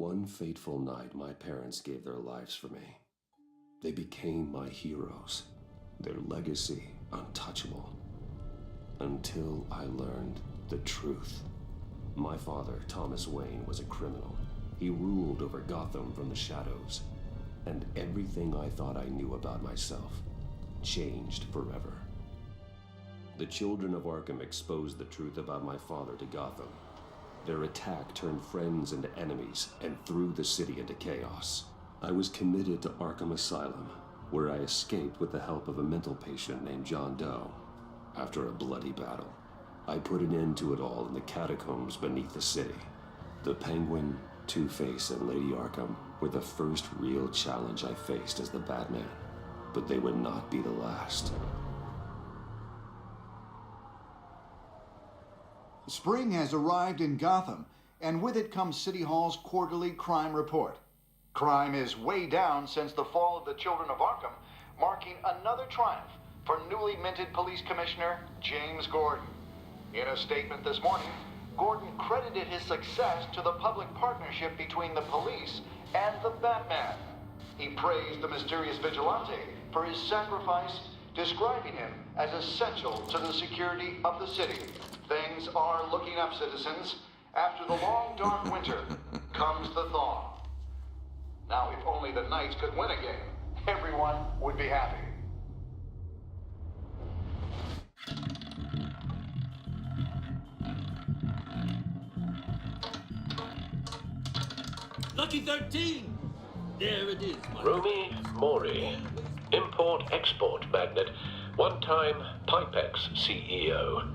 One fateful night, my parents gave their lives for me. They became my heroes, their legacy untouchable. Until I learned the truth. My father, Thomas Wayne, was a criminal. He ruled over Gotham from the shadows. And everything I thought I knew about myself changed forever. The children of Arkham exposed the truth about my father to Gotham. Their attack turned friends into enemies and threw the city into chaos. I was committed to Arkham Asylum, where I escaped with the help of a mental patient named John Doe. After a bloody battle, I put an end to it all in the catacombs beneath the city. The Penguin, Two-Face, and Lady Arkham were the first real challenge I faced as the Batman, but they would not be the last. Spring has arrived in Gotham, and with it comes City Hall's quarterly crime report. Crime is way down since the fall of the Children of Arkham, marking another triumph for newly minted Police Commissioner James Gordon. In a statement this morning, Gordon credited his success to the public partnership between the police and the Batman. He praised the mysterious vigilante for his sacrifice, describing him as essential to the security of the city. Things are looking up, citizens. After the long, dark winter comes the thaw. Now, if only the Knights could win again, everyone would be happy. Lucky 13! There it is, my Rumi Mori, import-export magnate, one-time Pipex CEO,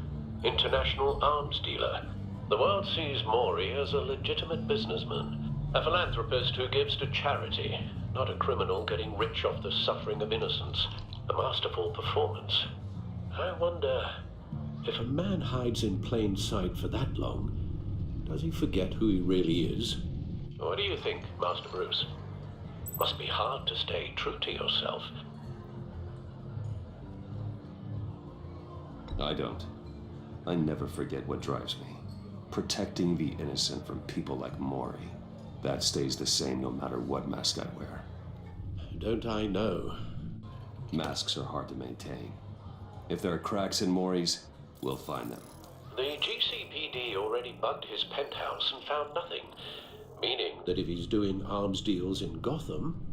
international arms dealer. The world sees Mori as a legitimate businessman, a philanthropist who gives to charity, not a criminal getting rich off the suffering of innocence. A masterful performance. I wonder, if a man hides in plain sight for that long, does he forget who he really is? What do you think, Master Bruce? Must be hard to stay true to yourself. I don't. I never forget what drives me. Protecting the innocent from people like Mori. That stays the same no matter what mask I wear. Don't I know? Masks are hard to maintain. If there are cracks in Mori's, we'll find them. The GCPD already bugged his penthouse and found nothing. Meaning that if he's doing arms deals in Gotham...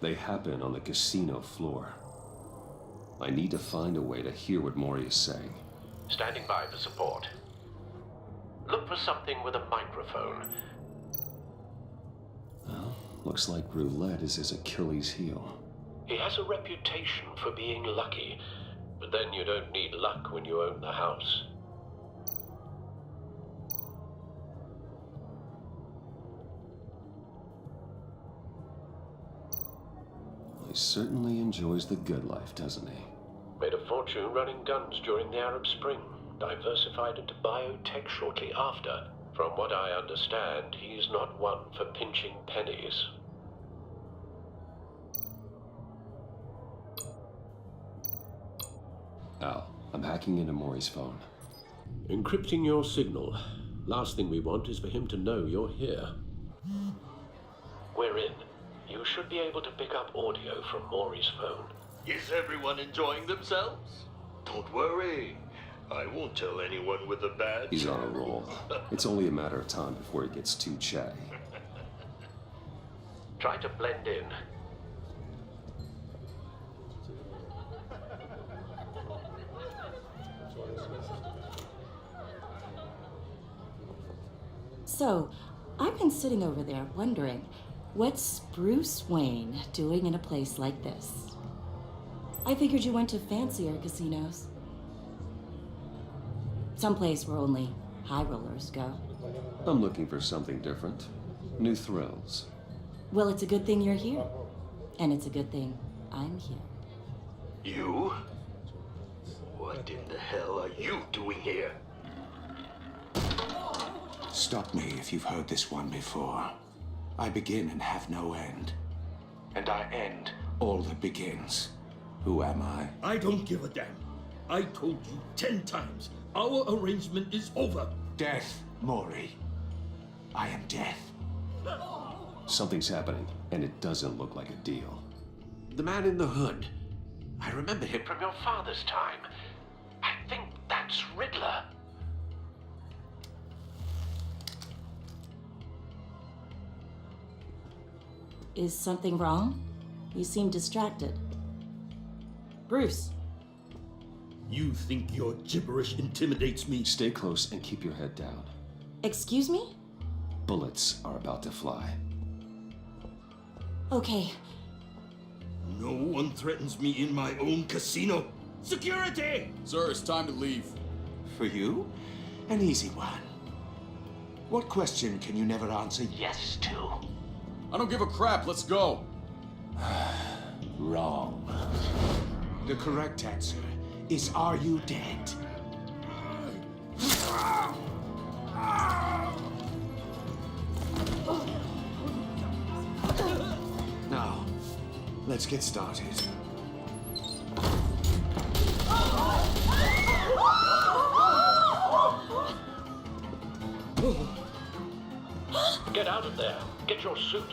They happen on the casino floor. I need to find a way to hear what Mori is saying. Standing by for support. Look for something with a microphone. Well, looks like roulette is his Achilles heel. He has a reputation for being lucky, but then you don't need luck when you own the house. He certainly enjoys the good life, doesn't he? Made a fortune running guns during the Arab Spring. Diversified into biotech shortly after. From what I understand, he's not one for pinching pennies. Al, I'm hacking into Mori's phone. Encrypting your signal. Last thing we want is for him to know you're here. We're in. You should be able to pick up audio from Mori's phone. Is everyone enjoying themselves? Don't worry. I won't tell anyone with a badge. He's on a roll. It's only a matter of time before he gets too chatty. Try to blend in. So, I've been sitting over there wondering, what's Bruce Wayne doing in a place like this? I figured you went to fancier casinos. Someplace where only high rollers go. I'm looking for something different. New thrills. Well, it's a good thing you're here. And it's a good thing I'm here. You? What in the hell are you doing here? Stop me if you've heard this one before. I begin and have no end. And I end all that begins. Who am I? I don't give a damn. I told you 10 times. Our arrangement is over. Death, Mori. I am death. Something's happening, and it doesn't look like a deal. The man in the hood. I remember him from your father's time. I think that's Riddler. Is something wrong? You seem distracted. Bruce, You think your gibberish intimidates me? Stay close and keep your head down. excuse me? Bullets are about to fly. Okay, No one threatens me in my own casino. Security! Sir, it's time to leave. For you, an easy one. What question can you never answer yes to? I don't give a crap. Let's go. Wrong. The correct answer is, are you dead? Now, let's get started. Get out of there. Get your suit.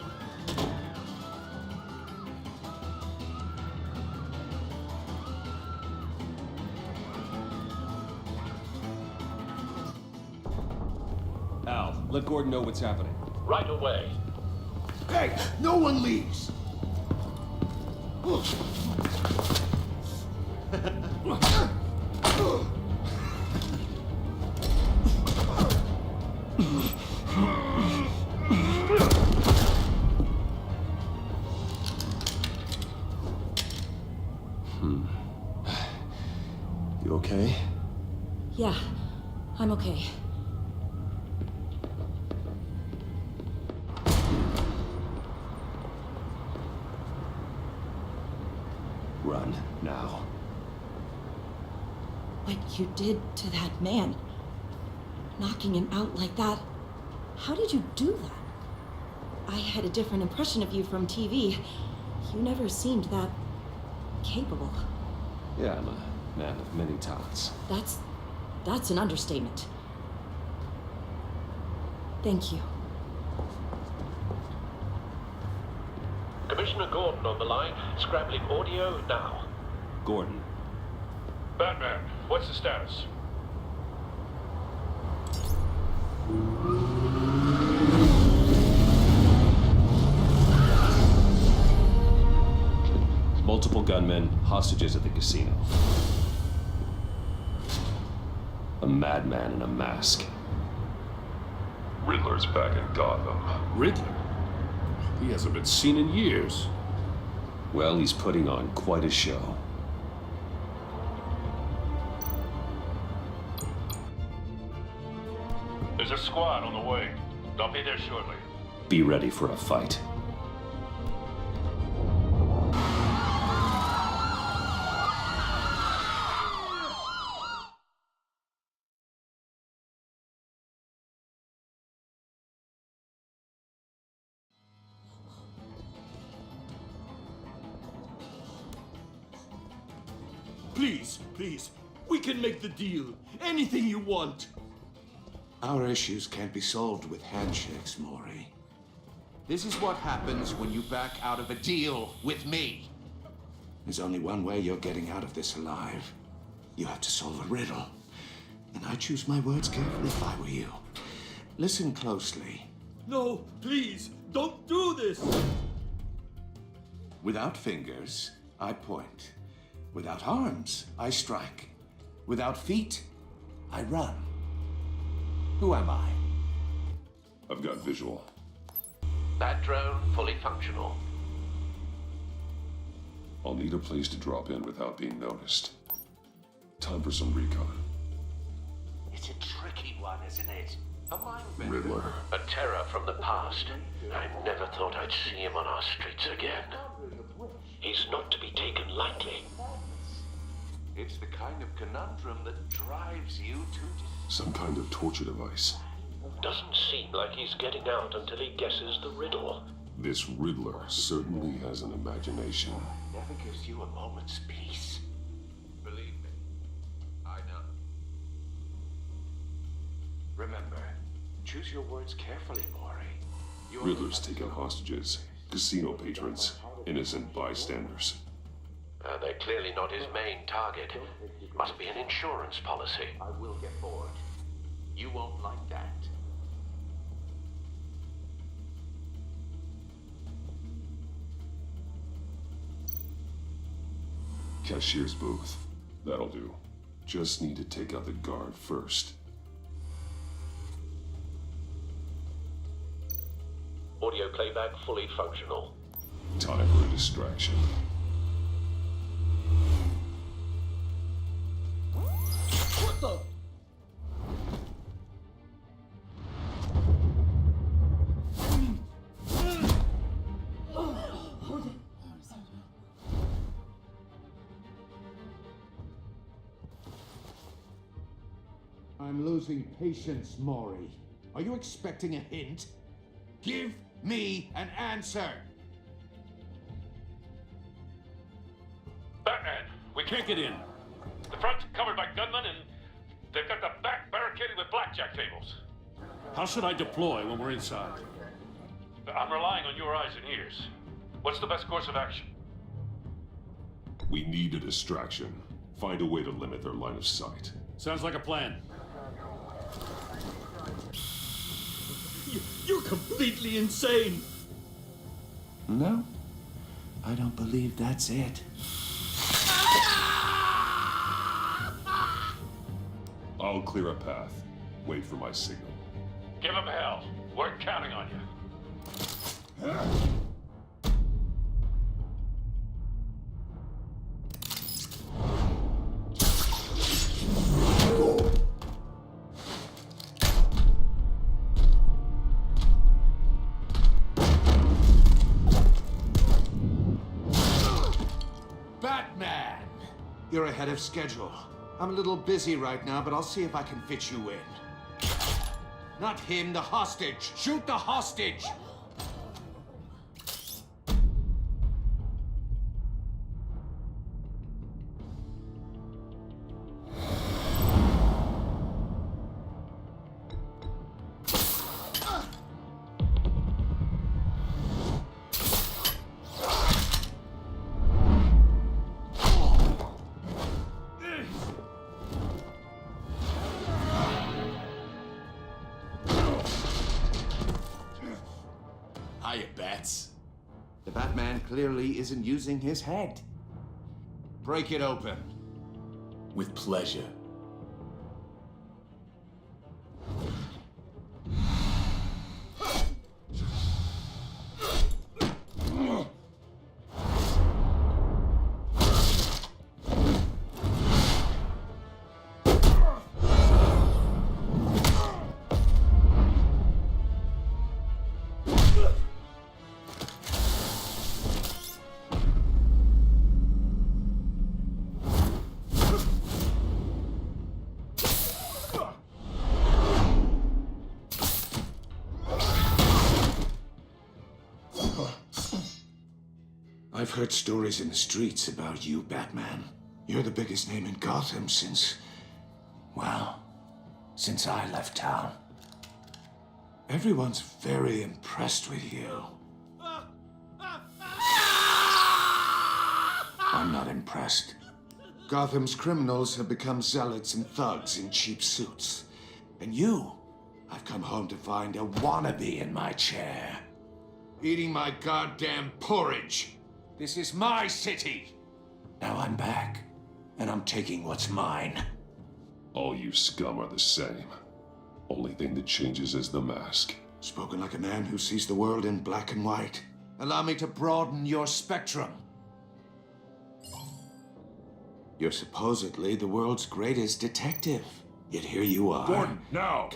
Al, let Gordon know what's happening. Right away. Hey, no one leaves! You okay? yeah, I'm okay. Run, now. What you did to that man, knocking him out like that, how did you do that? I had a different impression of you from TV. You never seemed that capable. Yeah, I'm a man of many talents. That's an understatement. Thank you. Commissioner Gordon on the line. Scrambling audio now. Gordon, Batman, what's the status? multiple gunmen, hostages at the casino. A madman in a mask. Riddler's back in Gotham. Riddler? He hasn't been seen in years. Well, he's putting on quite a show. There's a squad on the way. They'll be there shortly. Be ready for a fight. Please, please, we can make the deal. Anything you want. Our issues can't be solved with handshakes, Maury. This is what happens when you back out of a deal with me. There's only one way you're getting out of this alive. You have to solve a riddle. And I choose my words carefully if I were you. Listen closely. No, please, don't do this. Without fingers, I point. Without arms, I strike. Without feet, I run. Who am I? I've got visual. That drone fully functional. I'll need a place to drop in without being noticed. Time for some recon. It's a tricky one, isn't it? A mind bender. Riddler. A terror from the past. I never thought I'd see him on our streets again. He's not to be taken lightly. It's the kind of conundrum that drives you to... Some kind of torture device. Doesn't seem like he's getting out until he guesses the riddle. This Riddler certainly has an imagination. Never gives you a moment's peace. Believe me, I know. Remember, choose your words carefully, Maury. Riddler's taken hostages, casino patrons, innocent bystanders. They're clearly not his main target. Must be an insurance policy. I will get bored. You won't like that. Cashier's booth. That'll do. Just need to take out the guard first. Audio playback fully functional. Time for a distraction. What the? I'm losing patience, Maury. Are you expecting a hint? Give me an answer! Batman, we can't get in. The front's covered by gunmen, and they've got the back barricaded with blackjack tables. How should I deploy when we're inside? I'm relying on your eyes and ears. What's the best course of action? We need a distraction. Find a way to limit their line of sight. Sounds like a plan. You're completely insane! No, I don't believe that's it. I'll clear a path. Wait for my signal. Give him hell. We're counting on you. Batman! You're ahead of schedule. I'm a little busy right now, but I'll see if I can fit you in. Not him, the hostage! Shoot the hostage! Hiya, Bats. The Batman clearly isn't using his head. Break it open. With pleasure. I've heard stories in the streets about you, Batman. You're the biggest name in Gotham since I left town. Everyone's very impressed with you. I'm not impressed. Gotham's criminals have become zealots and thugs in cheap suits. And you, I've come home to find a wannabe in my chair. Eating my goddamn porridge. This is my city. Now I'm back, and I'm taking what's mine. All you scum are the same. Only thing that changes is the mask. Spoken like a man who sees the world in black and white. Allow me to broaden your spectrum. You're supposedly the world's greatest detective. Yet here you are. Gordon, now!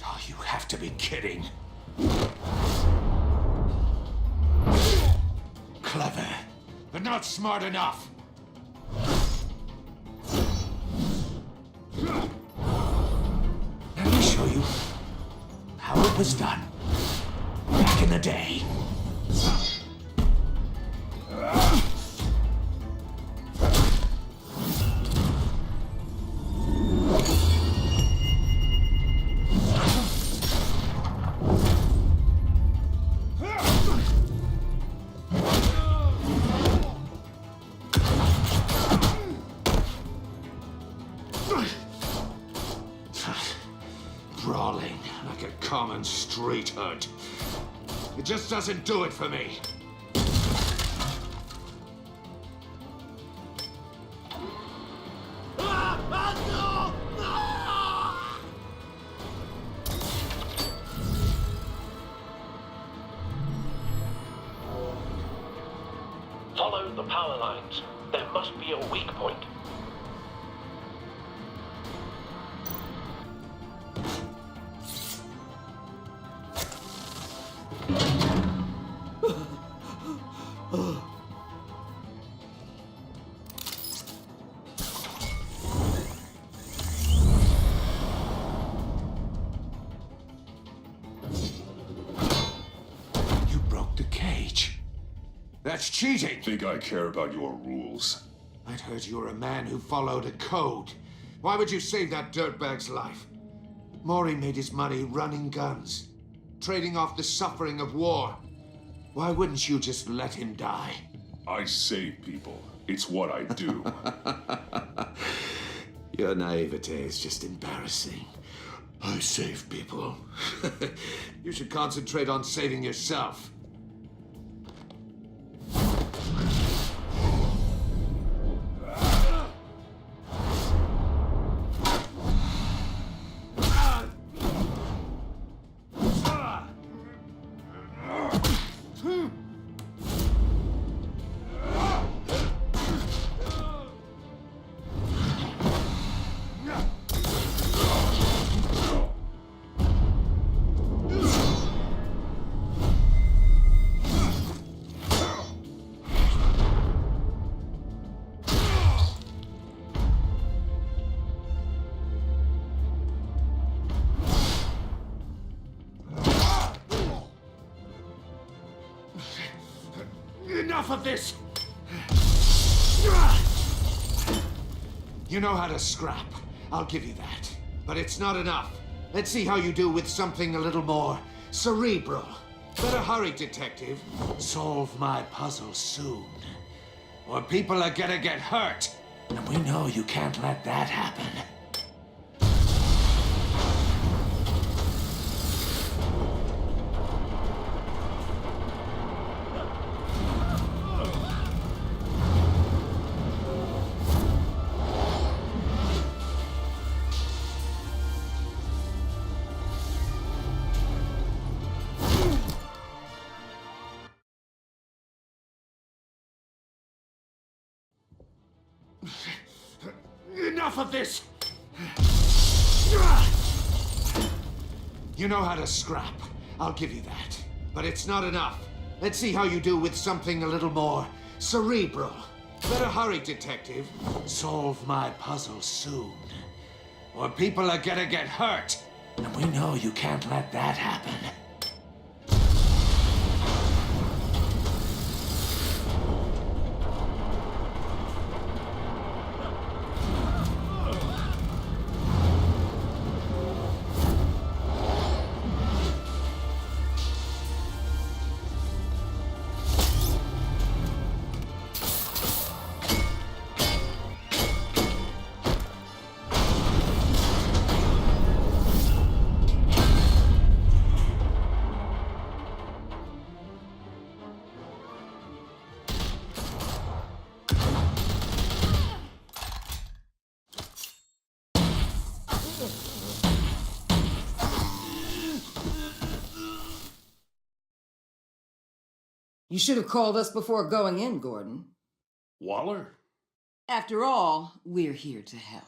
Oh, you have to be kidding. Clever, but not smart enough. Let me show you how it was done back in the day. brawling like a common street hood. It just doesn't do it for me. Follow the power lines. There must be a weak point. You broke the cage. That's cheating. Think I care about your rules? I'd heard you were a man who followed a code. Why would you save that dirtbag's life? Maury made his money running guns, trading off the suffering of war. Why wouldn't you just let him die? I save people. It's what I do. Your naivete is just embarrassing. I save people. You should concentrate on saving yourself. Enough of this! You know how to scrap. I'll give you that. But it's not enough. Let's see how you do with something a little more cerebral. Better hurry, detective. Solve my puzzle soon. Or people are gonna get hurt. And we know you can't let that happen. Enough of this! You know how to scrap. I'll give you that. But it's not enough. Let's see how you do with something a little more cerebral. Better hurry, detective. Solve my puzzle soon. Or people are gonna get hurt. And we know you can't let that happen. You should have called us before going in, Gordon. Waller? After all, we're here to help.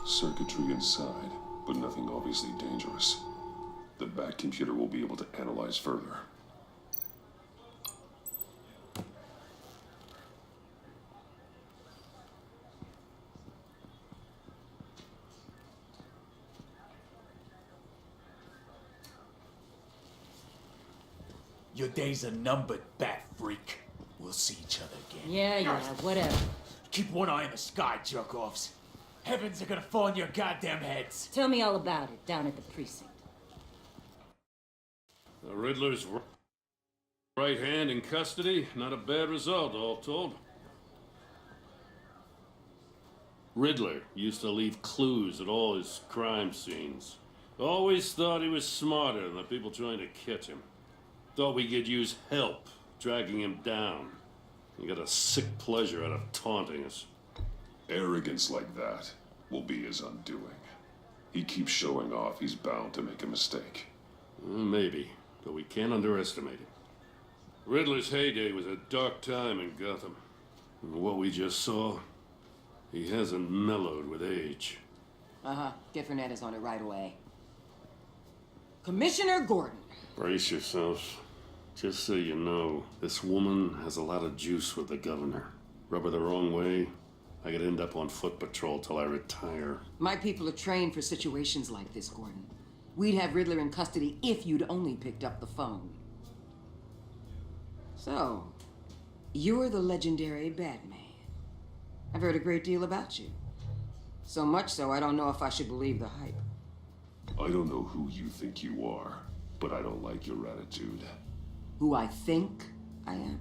Circuitry inside, but nothing obviously dangerous. The Bat computer will be able to analyze further. Your days are numbered, bat freak. We'll see each other again. Yeah, whatever. Keep one eye in the sky, jerk-offs. Heavens are gonna fall on your goddamn heads. Tell me all about it down at the precinct. The Riddler's right hand in custody. Not a bad result, all told. Riddler used to leave clues at all his crime scenes. Always thought he was smarter than the people trying to catch him. Thought we could use help dragging him down. He got a sick pleasure out of taunting us. Arrogance like that will be his undoing. He keeps showing off, he's bound to make a mistake. Maybe, but we can't underestimate him. Riddler's heyday was a dark time in Gotham. And what we just saw, he hasn't mellowed with age. Get Fernandez on it right away. Commissioner Gordon. Brace yourselves. Just so you know, this woman has a lot of juice with the governor. Rub her the wrong way, I could end up on foot patrol till I retire. My people are trained for situations like this, Gordon. We'd have Riddler in custody if you'd only picked up the phone. So, you're the legendary Batman. I've heard a great deal about you. So much so, I don't know if I should believe the hype. I don't know who you think you are, but I don't like your attitude. Who I think I am?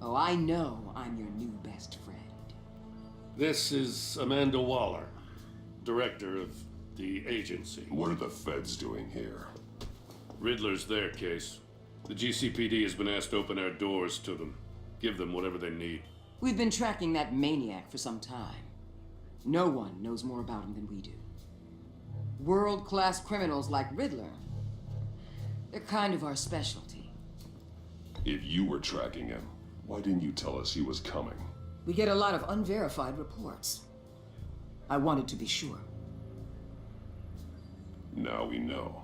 Oh, I know I'm your new best friend. This is Amanda Waller, director of the agency. What are the feds doing here? Riddler's their case. The GCPD has been asked to open our doors to them. Give them whatever they need. We've been tracking that maniac for some time. No one knows more about him than we do. World-class criminals like Riddler, they're kind of our specialty. If you were tracking him, why didn't you tell us he was coming? We get a lot of unverified reports. I wanted to be sure. Now we know.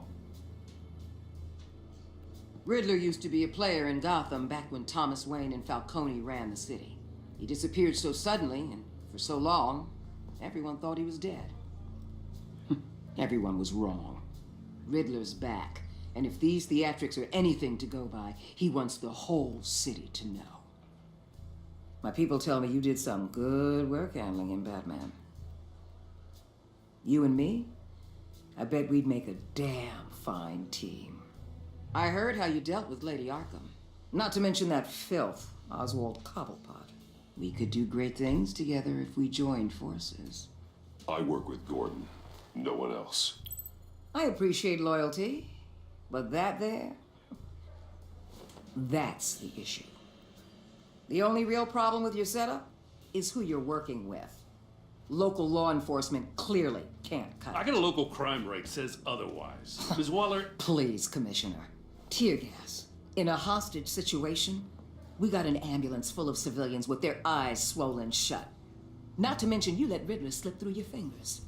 Riddler used to be a player in Gotham back when Thomas Wayne and Falcone ran the city. He disappeared so suddenly and for so long, everyone thought he was dead. Everyone was wrong. Riddler's back, and if these theatrics are anything to go by, he wants the whole city to know. My people tell me you did some good work handling him, Batman. You and me, I bet we'd make a damn fine team. I heard how you dealt with Lady Arkham. Not to mention that filth, Oswald Cobblepot. We could do great things together if we joined forces. I work with Gordon, no one else. I appreciate loyalty, but that there, that's the issue. The only real problem with your setup is who you're working with. Local law enforcement clearly can't cut I it. got a local crime rate says otherwise. Ms. Waller, Please, Commissioner. Tear gas. In a hostage situation, we got an ambulance full of civilians with their eyes swollen shut. Not to mention you let Riddler slip through your fingers.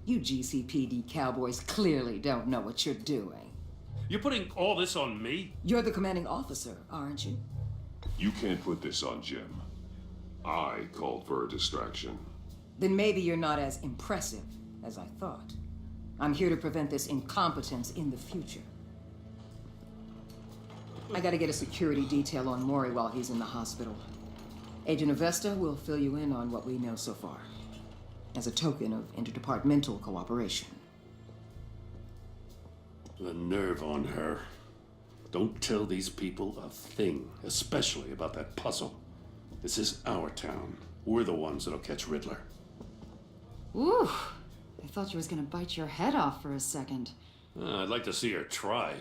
You GCPD cowboys clearly don't know what you're doing. you're putting all this on me? You're the commanding officer, aren't you? You can't put this on Jim. I called for a distraction. Then maybe you're not as impressive as I thought. I'm here to prevent this incompetence in the future. I gotta get a security detail on Mori while he's in the hospital. Agent Avesta will fill you in on what we know so far, as a token of interdepartmental cooperation. The nerve on her. Don't tell these people a thing, especially about that puzzle. This is our town. We're the ones that'll catch Riddler. Ooh, I thought you was gonna bite your head off for a second. I'd like to see her try.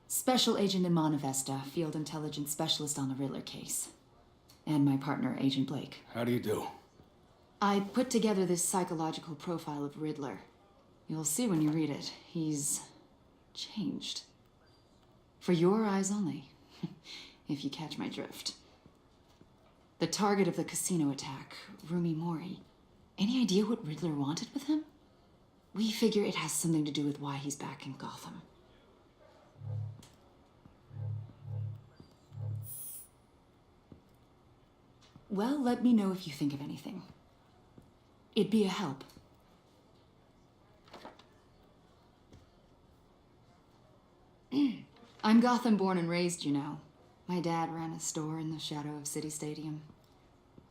Special Agent Iman Avesta, Field Intelligence Specialist on the Riddler case. And my partner, Agent Blake. How do you do? I put together this psychological profile of Riddler. You'll see when you read it. He's changed. For your eyes only, if you catch my drift. The target of the casino attack, Rumi Mori. Any idea what Riddler wanted with him? We figure it has something to do with why he's back in Gotham. Well, let me know if you think of anything. It'd be a help. I'm Gotham born and raised, you know. My dad ran a store in the shadow of City Stadium.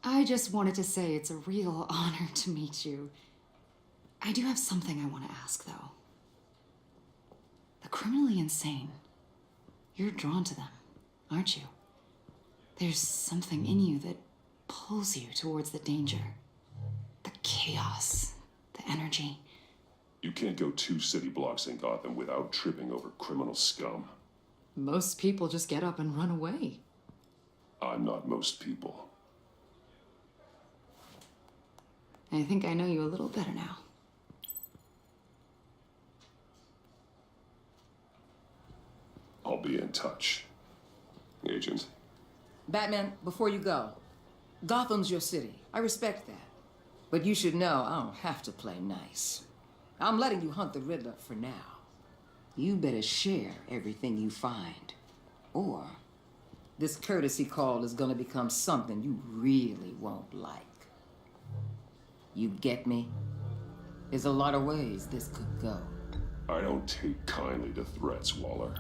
I just wanted to say it's a real honor to meet you. I do have something I want to ask, though. The criminally insane. You're drawn to them, aren't you? There's something in you that pulls you towards the danger. The chaos, the energy. You can't go 2 city blocks in Gotham without tripping over criminal scum. Most people just get up and run away. I'm not most people. I think I know you a little better now. I'll be in touch, Agent. Batman, before you go, Gotham's your city. I respect that. But you should know I don't have to play nice. I'm letting you hunt the Riddler for now. You better share everything you find. Or this courtesy call is gonna become something you really won't like. You get me? There's a lot of ways this could go. I don't take kindly to threats, Waller.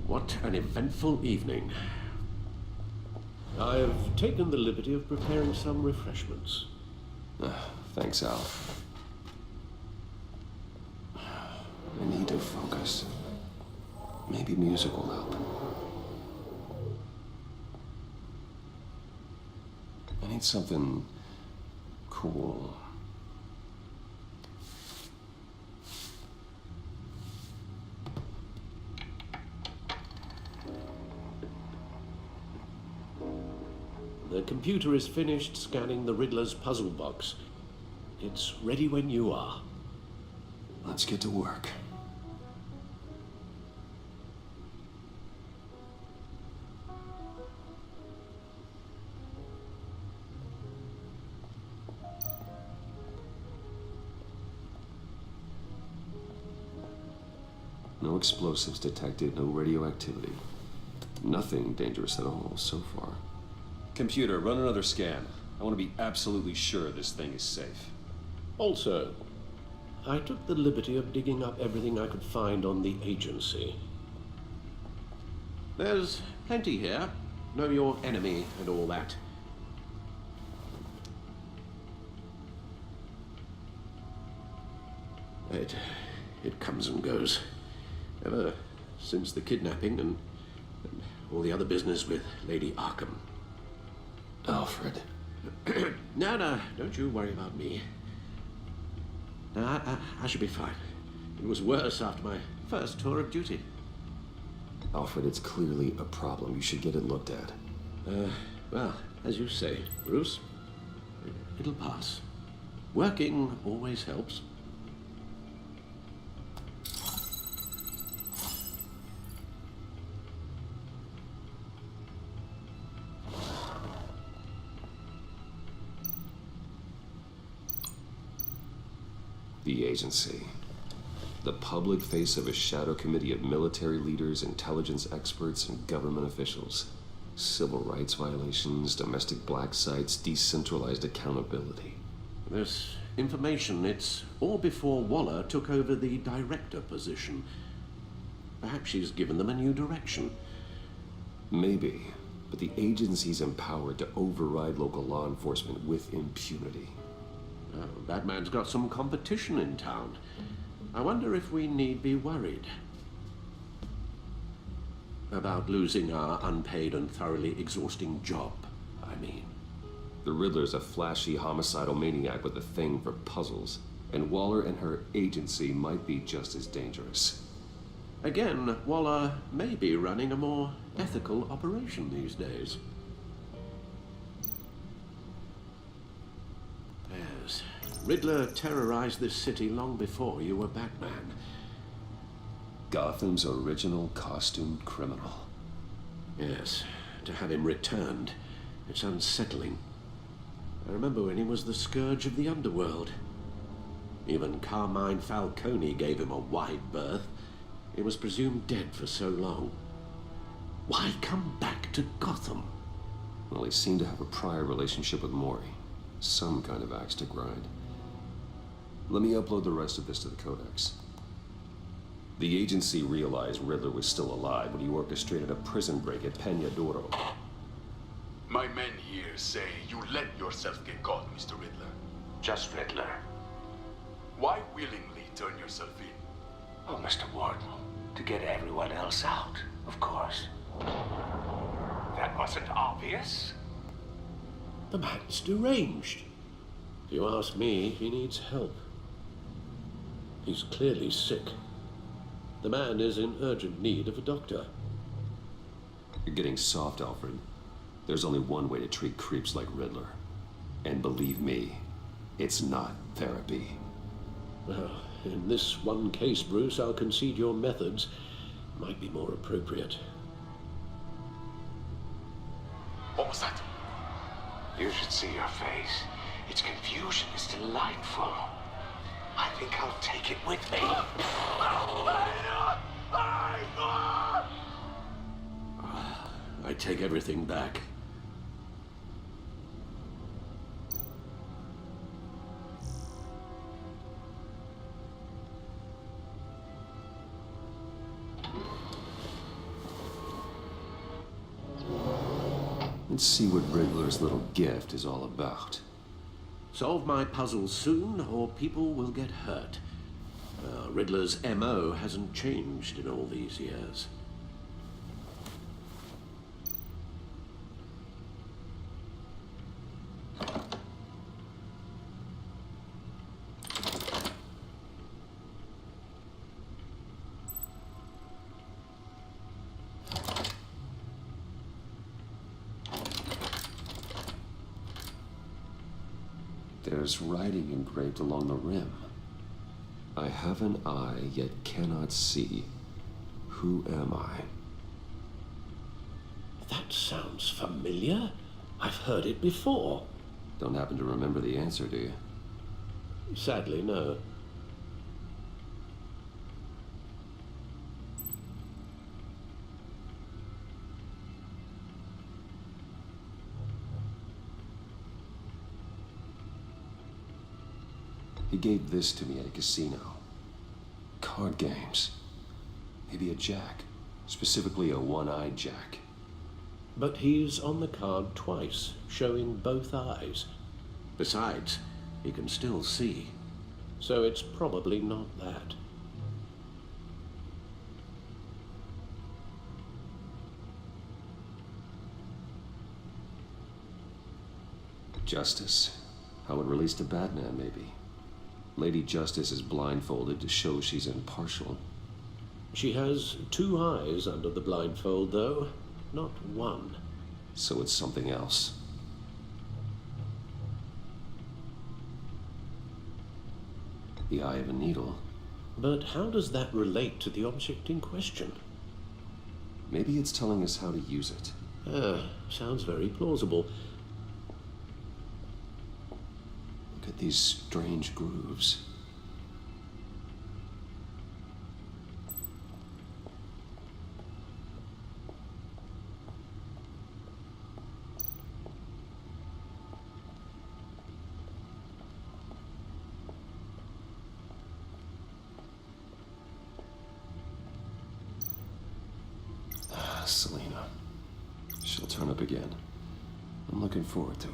What an eventful evening. I've taken the liberty of preparing some refreshments. Thanks, Al. I need to focus. Maybe music will help. I need something cool. The computer is finished scanning the Riddler's puzzle box. It's ready when you are. Let's get to work. No explosives detected, no radioactivity. Nothing dangerous at all so far. Computer, run another scan. I want to be absolutely sure this thing is safe. Also, I took the liberty of digging up everything I could find on the agency. There's plenty here. Know your enemy and all that. It comes and goes. Ever since the kidnapping and all the other business with Lady Arkham. Alfred. No, don't you worry about me. No, I should be fine. It was worse after my first tour of duty. Alfred, it's clearly a problem. You should get it looked at. Well, as you say, Bruce, it'll pass. Working always helps. The agency. The public face of a shadow committee of military leaders, intelligence experts, and government officials. Civil rights violations, domestic black sites, decentralized accountability. This information, it's all before Waller took over the director position. Perhaps she's given them a new direction. Maybe, but the agency's empowered to override local law enforcement with impunity. Well, Batman's got some competition in town. I wonder if we need be worried about losing our unpaid and thoroughly exhausting job, I mean. The Riddler's a flashy homicidal maniac with a thing for puzzles, and Waller and her agency might be just as dangerous. Again, Waller may be running a more ethical operation these days. Yes, Riddler terrorized this city long before you were Batman. Gotham's original costumed criminal. Yes, to have him returned, it's unsettling. I remember when he was the scourge of the underworld. Even Carmine Falcone gave him a wide berth. He was presumed dead for so long. Why come back to Gotham? Well, he seemed to have a prior relationship with Mori. Some kind of axe to grind. Let me upload the rest of this to the Codex. The agency realized Riddler was still alive when he orchestrated a prison break at Peñadoro. My men here say you let yourself get caught, Mr. Riddler. Just Riddler. Why willingly turn yourself in? Oh, Mr. Warden, to get everyone else out, of course. That wasn't obvious. The man's deranged. If you ask me, he needs help. He's clearly sick. The man is in urgent need of a doctor. You're getting soft, Alfred. There's only one way to treat creeps like Riddler. And believe me, it's not therapy. Well, in this one case, Bruce, I'll concede your methods might be more appropriate. What was that? You should see your face. Its confusion is delightful. I think I'll take it with me. I take everything back. Let's see what Riddler's little gift is all about. Solve my puzzles soon, or people will get hurt. Riddler's MO hasn't changed in all these years. There's writing engraved along the rim. I have an eye, yet cannot see. Who am I? That sounds familiar. I've heard it before. Don't happen to remember the answer, do you? Sadly, no. He gave this to me at a casino. Card games. Maybe a jack. Specifically a one-eyed jack. But he's on the card twice, showing both eyes. Besides, he can still see. So it's probably not that. Justice. How it relates to Batman, maybe. Lady Justice is blindfolded to show she's impartial. She has two eyes under the blindfold, though, not one. So it's something else. The eye of a needle. But how does that relate to the object in question? Maybe it's telling us how to use it. Sounds very plausible. Look at these strange grooves. Selina. She'll turn up again. I'm looking forward to it.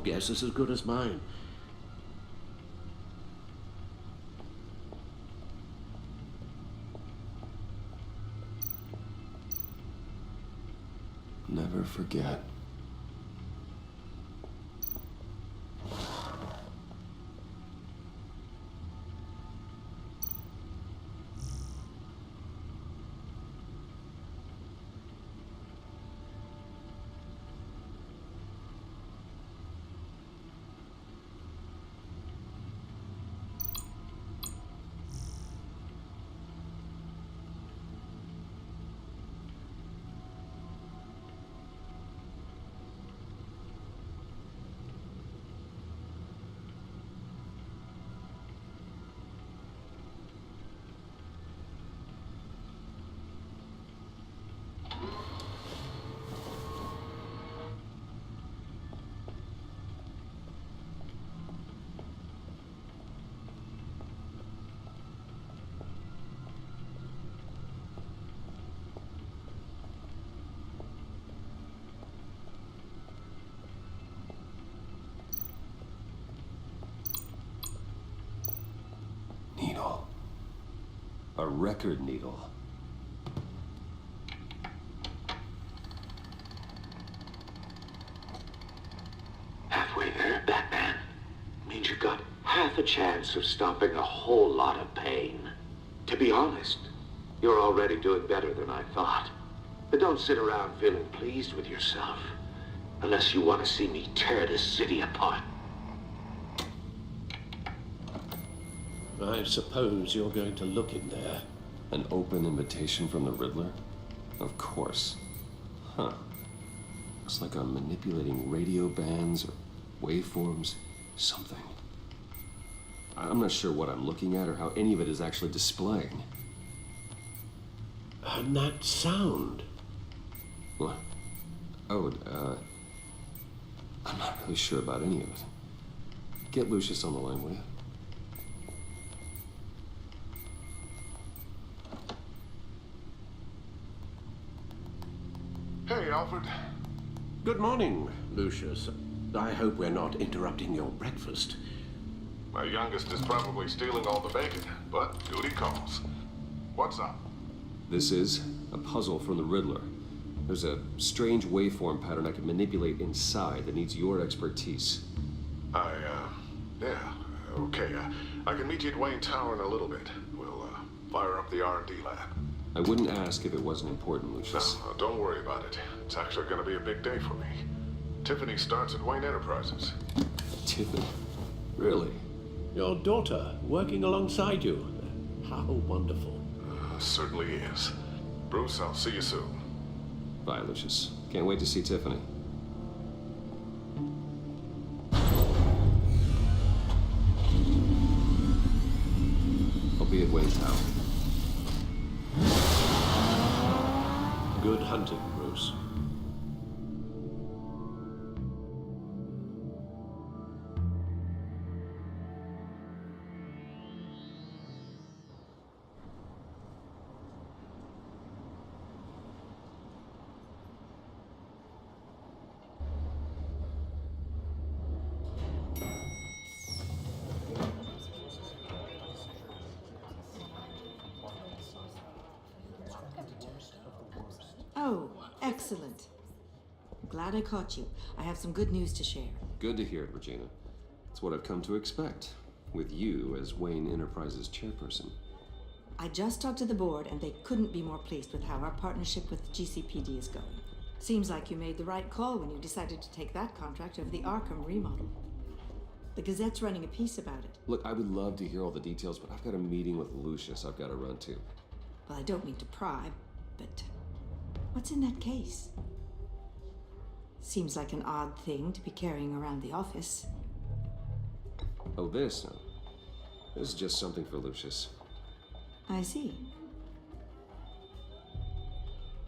guess is as good as mine. Never forget. Needle. A record needle. Halfway there, Batman. Means you got half a chance of stopping a whole lot of pain. To be honest, you're already doing better than I thought. But don't sit around feeling pleased with yourself. Unless you want to see me tear this city apart. I suppose you're going to look in there. An open invitation from the Riddler? Of course. Huh. Looks like I'm manipulating radio bands or waveforms. Something. I'm not sure what I'm looking at or how any of it is actually displaying. And that sound. What? Oh, I'm not really sure about any of it. Get Lucius on the line, will you? Hey, Alfred. Good morning, Lucius. I hope we're not interrupting your breakfast. My youngest is probably stealing all the bacon, but duty calls. What's up? This is a puzzle from the Riddler. There's a strange waveform pattern I can manipulate inside that needs your expertise. Yeah, okay. I can meet you at Wayne Tower in a little bit. We'll, fire up the R&D lab. I wouldn't ask if it wasn't important, Lucius. No, don't worry about it. It's actually gonna be a big day for me. Tiffany starts at Wayne Enterprises. Tiffany? Really? Your daughter working alongside you. How wonderful. Certainly is. Bruce, I'll see you soon. Bye, Lucius. Can't wait to see Tiffany. I'll be at Wayne Tower. Good hunting, Bruce. Oh, excellent. I'm glad I caught you. I have some good news to share. Good to hear it, Regina. It's what I've come to expect, with you as Wayne Enterprises chairperson. I just talked to the board, and they couldn't be more pleased with how our partnership with GCPD is going. Seems like you made the right call when you decided to take that contract over the Arkham remodel. The Gazette's running a piece about it. Look, I would love to hear all the details, but I've got a meeting with Lucius I've got to run to. Well, I don't mean to pry, but what's in that case? Seems like an odd thing to be carrying around the office. Oh, this? No. This is just something for Lucius. I see.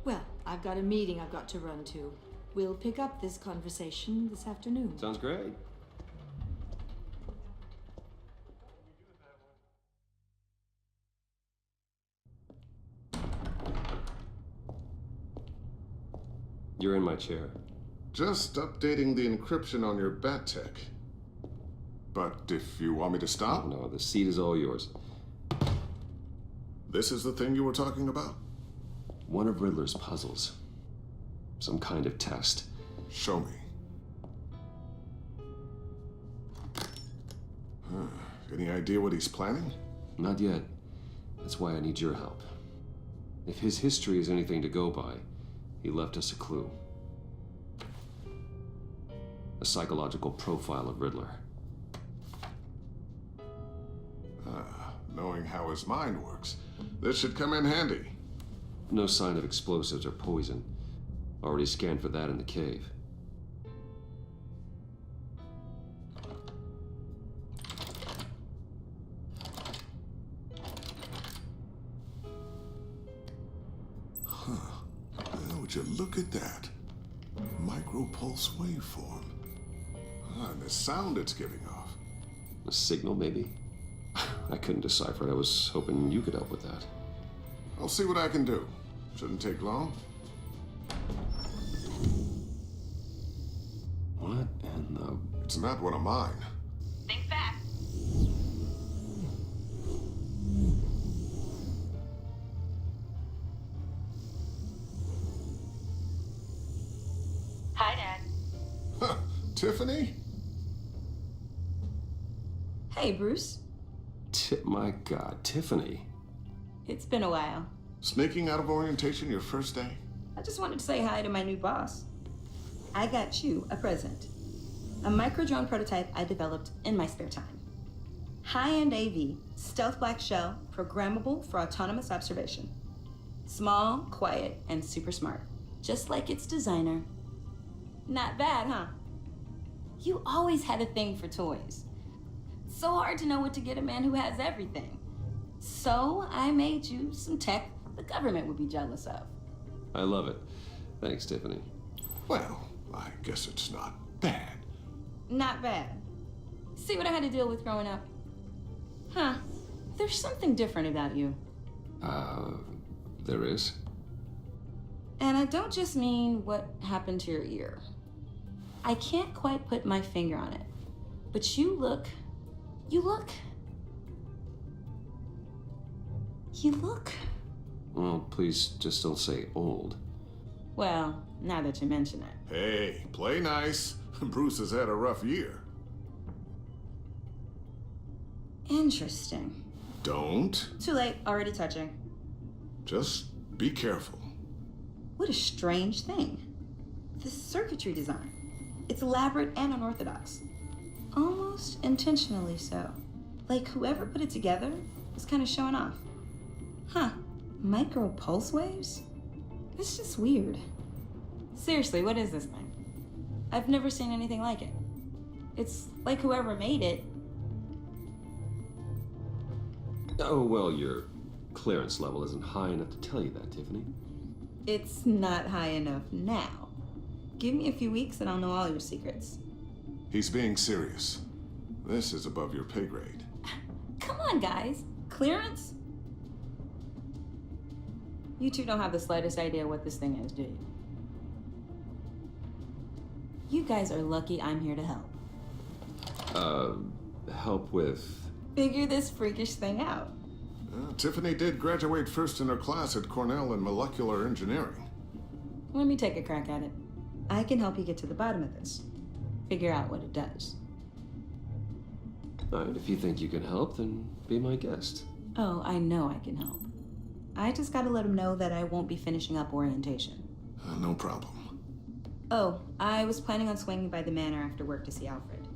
Well, I've got a meeting I've got to run to. We'll pick up this conversation this afternoon. Sounds great. You're in my chair. Just updating the encryption on your Bat-Tech. But if you want me to stop... Oh, no, the seat is all yours. This is the thing you were talking about? One of Riddler's puzzles. Some kind of test. Show me. Any idea what he's planning? Not yet. That's why I need your help. If his history is anything to go by, he left us a clue. A psychological profile of Riddler. Knowing how his mind works, this should come in handy. No sign of explosives or poison. Already scanned for that in the cave. Would you look at that? Micropulse waveform. And the sound it's giving off. A signal, maybe? I couldn't decipher it. I was hoping you could help with that. I'll see what I can do. Shouldn't take long. What in the... It's not one of mine. Think fast. Hi, Dad. Huh, Tiffany? Hey, Bruce. My God, Tiffany. It's been a while. Sneaking out of orientation your first day? I just wanted to say hi to my new boss. I got you a present. A micro-drone prototype I developed in my spare time. High-end AV, stealth black shell, programmable for autonomous observation. Small, quiet, and super smart. Just like its designer. Not bad, huh? You always had a thing for toys. So hard to know what to get a man who has everything. So I made you some tech the government would be jealous of. I love it. Thanks, Tiffany. Well, I guess it's not bad. Not bad. See what I had to deal with growing up? Huh. There's something different about you. There is? And I don't just mean what happened to your ear. I can't quite put my finger on it. But you look... Well, please just don't say old. Well, now that you mention it. Hey, play nice. Bruce has had a rough year. Interesting. Don't. Too late, already touching. Just be careful. What a strange thing. The circuitry design. It's elaborate and unorthodox. Almost intentionally so. Like whoever put it together was kind of showing off. Huh. Micro pulse waves? It's just weird. Seriously, what is this thing? I've never seen anything like it. It's like whoever made it. Oh, well, your clearance level isn't high enough to tell you that, Tiffany. It's not high enough now. Give me a few weeks and I'll know all your secrets. He's being serious. This is above your pay grade. Come on, guys. Clearance? You two don't have the slightest idea what this thing is, do you? You guys are lucky I'm here to help. Help with... Figure this freakish thing out. Tiffany did graduate first in her class at Cornell in molecular engineering. Let me take a crack at it. I can help you get to the bottom of this. Figure out what it does. All right, if you think you can help, then be my guest. Oh, I know I can help. I just gotta let him know that I won't be finishing up orientation. No problem. Oh, I was planning on swinging by the manor after work to see Alfred.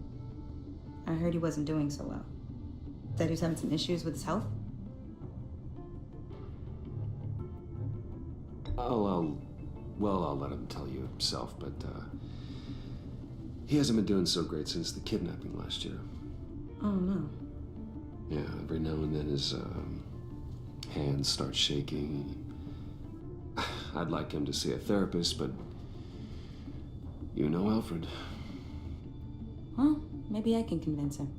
I heard he wasn't doing so well. That he was having some issues with his health? I'll let him tell you himself, but, he hasn't been doing so great since the kidnapping last year. Oh, no. Yeah, every now and then his, hands start shaking. I'd like him to see a therapist, but you know Alfred. Well, maybe I can convince him.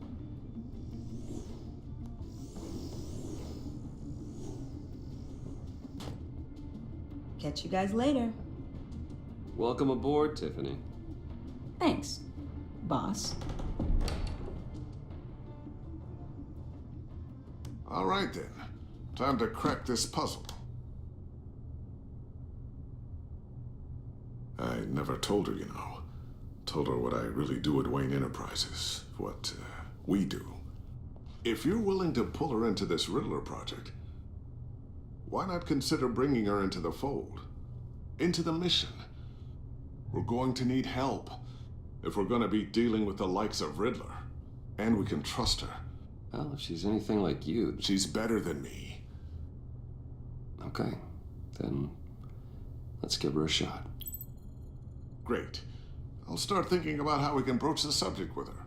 Catch you guys later. Welcome aboard, Tiffany. Thanks, boss. All right then. Time to crack this puzzle. I never told her, you know. Told her what I really do at Wayne Enterprises. What we do. If you're willing to pull her into this Riddler project, why not consider bringing her into the fold? Into the mission? We're going to need help if we're going to be dealing with the likes of Riddler. And we can trust her. Well, if she's anything like you... She's better than me. Okay, then let's give her a shot. Great. I'll start thinking about how we can broach the subject with her.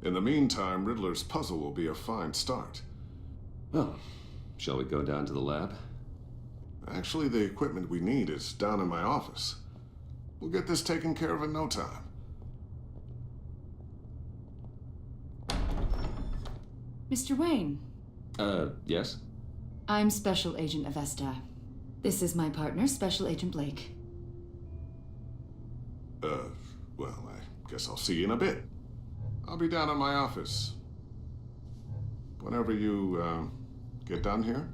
In the meantime, Riddler's puzzle will be a fine start. Well, shall we go down to the lab? Actually, the equipment we need is down in my office. We'll get this taken care of in no time. Mr. Wayne. Yes? I'm Special Agent Avesta. This is my partner, Special Agent Blake. Well, I guess I'll see you in a bit. I'll be down in my office. Whenever you, get done here?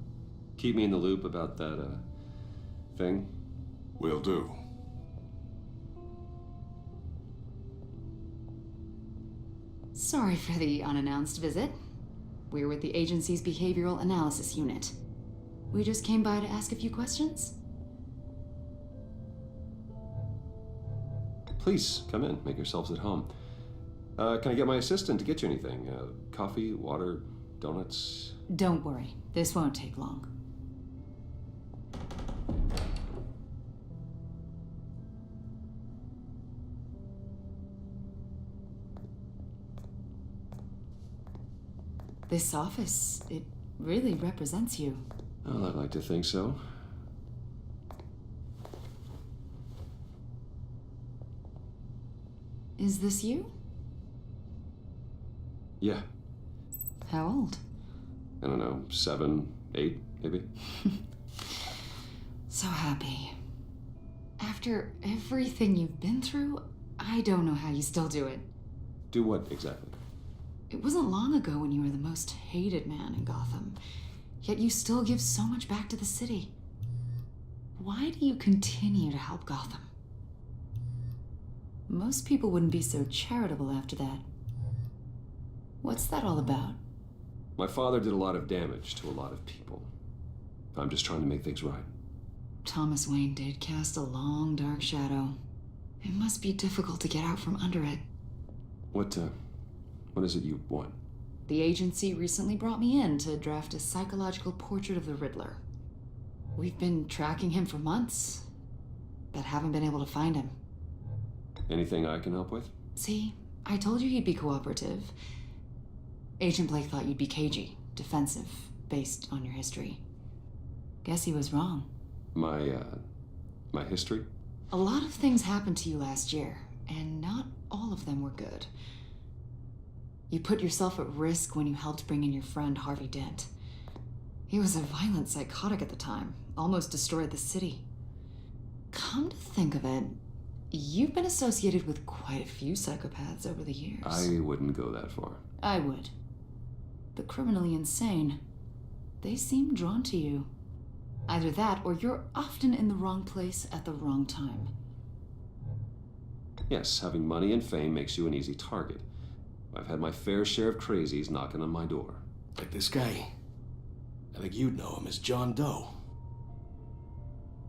Keep me in the loop about that, thing. Will do. Sorry for the unannounced visit. We're with the agency's behavioral analysis unit. We just came by to ask a few questions. Please, come in. Make yourselves at home. Can I get my assistant to get you anything? Coffee, water, donuts? Don't worry. This won't take long. This office, it really represents you. Well, I'd like to think so. Is this you? Yeah. How old? I don't know, 7, 8, maybe? So happy. After everything you've been through, I don't know how you still do it. Do what, exactly? It wasn't long ago when you were the most hated man in Gotham, yet you still give so much back to the city. Why do you continue to help Gotham? Most people wouldn't be so charitable after that. What's that all about? My father did a lot of damage to a lot of people. I'm just trying to make things right. Thomas Wayne did cast a long, dark shadow. It must be difficult to get out from under it. What is it you want? The agency recently brought me in to draft a psychological portrait of the Riddler. We've been tracking him for months, but haven't been able to find him. Anything I can help with? See, I told you he'd be cooperative. Agent Blake thought you'd be cagey, defensive, based on your history. Guess he was wrong. My history? A lot of things happened to you last year, and not all of them were good. You put yourself at risk when you helped bring in your friend Harvey Dent. He was a violent psychotic at the time, almost destroyed the city. Come to think of it, you've been associated with quite a few psychopaths over the years. I wouldn't go that far. I would. The criminally insane, they seem drawn to you. Either that, or you're often in the wrong place at the wrong time. Yes, having money and fame makes you an easy target. I've had my fair share of crazies knocking on my door. Like this guy. I think you'd know him as John Doe.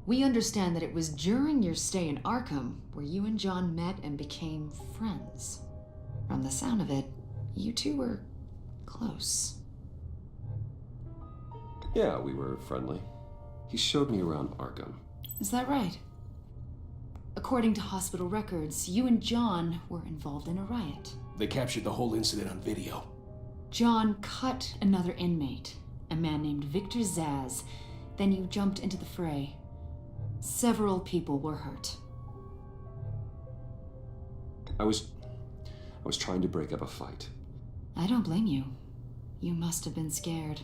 We understand that it was during your stay in Arkham where you and John met and became friends. From the sound of it, you two were close. Yeah, we were friendly. He showed me around Arkham. Is that right? According to hospital records, you and John were involved in a riot. They captured the whole incident on video. John cut another inmate, a man named Victor Zsasz. Then you jumped into the fray. Several people were hurt. I was trying to break up a fight. I don't blame you. You must have been scared.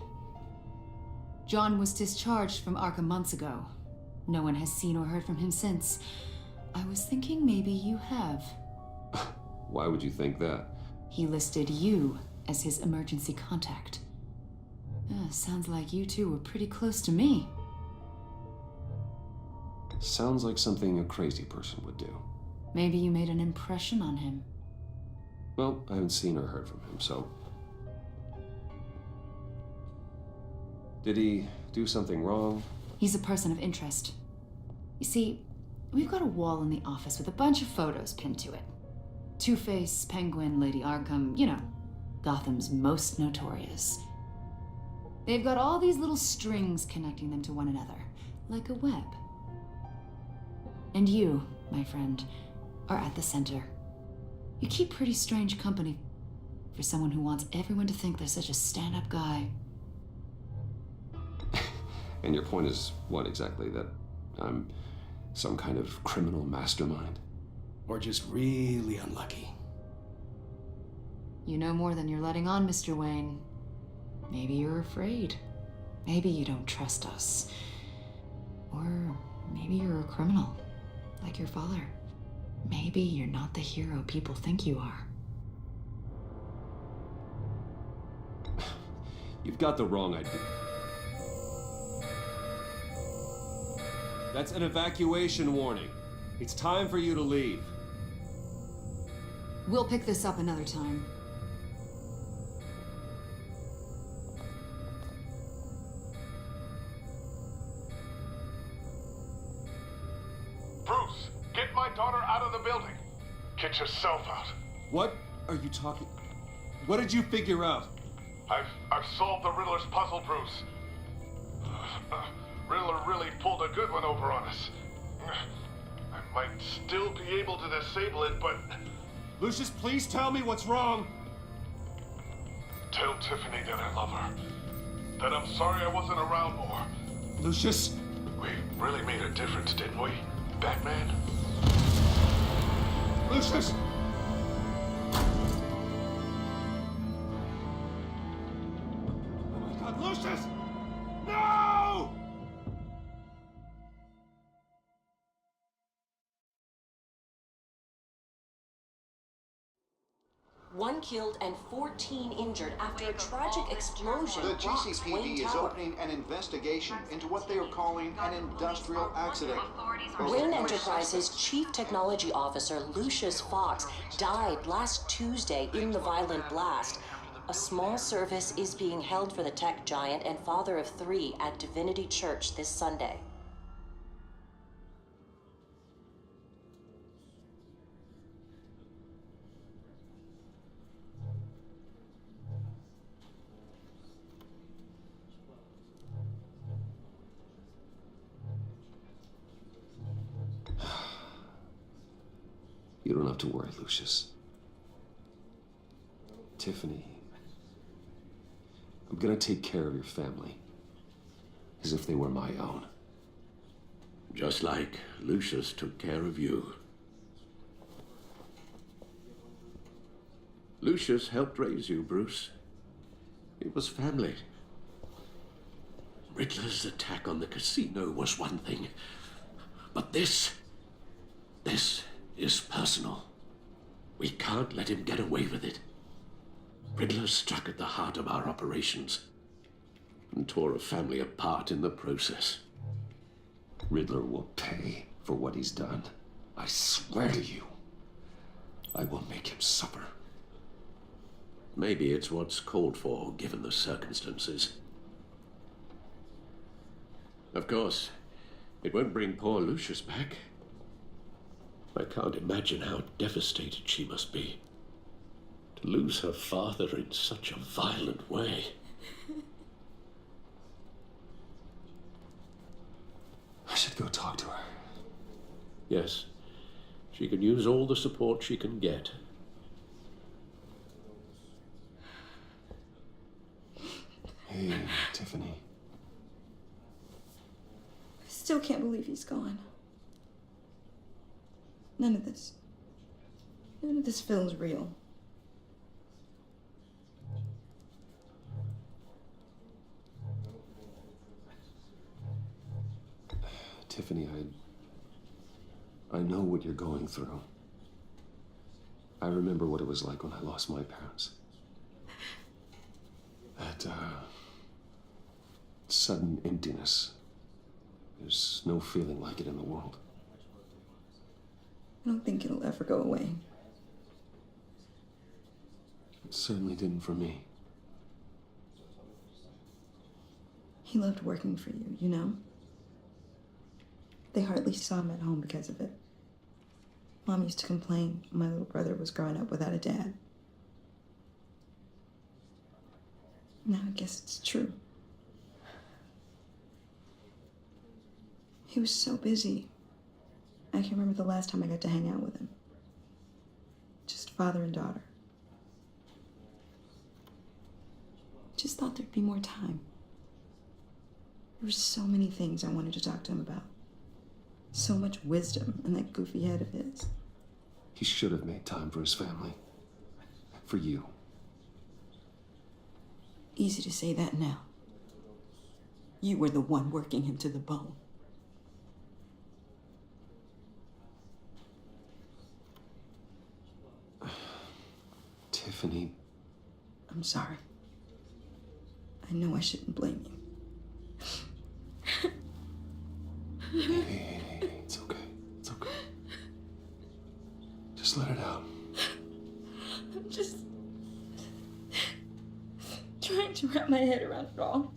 John was discharged from Arkham months ago. No one has seen or heard from him since. I was thinking maybe you have. Why would you think that? He listed you as his emergency contact. Sounds like you two were pretty close to me. Sounds like something a crazy person would do. Maybe you made an impression on him. Well, I haven't seen or heard from him, so... Did he do something wrong? He's a person of interest. You see, we've got a wall in the office with a bunch of photos pinned to it. Two-Face, Penguin, Lady Arkham, you know, Gotham's most notorious. They've got all these little strings connecting them to one another, like a web. And you, my friend, are at the center. You keep pretty strange company for someone who wants everyone to think they're such a stand-up guy. And your point is what exactly? That I'm some kind of criminal mastermind? Or just really unlucky? You know more than you're letting on, Mr. Wayne. Maybe you're afraid. Maybe you don't trust us. Or maybe you're a criminal, like your father. Maybe you're not the hero people think you are. You've got the wrong idea. That's an evacuation warning. It's time for you to leave. We'll pick this up another time. Bruce, get my daughter out of the building. Get yourself out. What are you talking? What did you figure out? I've solved the Riddler's puzzle, Bruce. Riddler really pulled a good one over on us. I might still be able to disable it, but... Lucius, please tell me what's wrong. Tell Tiffany that I love her. That I'm sorry I wasn't around more. Lucius? We really made a difference, didn't we, Batman? Lucius! Oh my God, Lucius! No! One killed and 14 injured after a tragic explosion The rocks GCPD Wayne is Tower. opening an investigation into what they are calling an industrial accident. Wayne Enterprises Chief Technology Officer Lucius Fox died last Tuesday in the violent blast. A small service is being held for the tech giant and father of 3 at Divinity Church this Sunday. You don't have to worry, Lucius. Tiffany, I'm gonna take care of your family as if they were my own. Just like Lucius took care of you. Lucius helped raise you, Bruce. It was family. Riddler's attack on the casino was one thing, but this is personal. We can't let him get away with it. Riddler struck at the heart of our operations and tore a family apart in the process. Riddler will pay for what he's done. I swear to you, I will make him suffer. Maybe it's what's called for, given the circumstances. Of course, it won't bring poor Lucius back. I can't imagine how devastated she must be to lose her father in such a violent way. I should go talk to her. Yes, she can use all the support she can get. Hey, Tiffany. I still can't believe he's gone. None of this feels real. Tiffany, I know what you're going through. I remember what it was like when I lost my parents. That, sudden emptiness. There's no feeling like it in the world. I don't think it'll ever go away. It certainly didn't for me. He loved working for you, you know? They hardly saw him at home because of it. Mom used to complain my little brother was growing up without a dad. Now I guess it's true. He was so busy. I can remember the last time I got to hang out with him. Just father and daughter. Just thought there'd be more time. There were so many things I wanted to talk to him about. So much wisdom in that goofy head of his. He should have made time for his family. For you. Easy to say that now. You were the one working him to the bone. Tiffany. I'm sorry. I know I shouldn't blame you. Hey, it's okay. It's okay. Just let it out. I'm just trying to wrap my head around it all.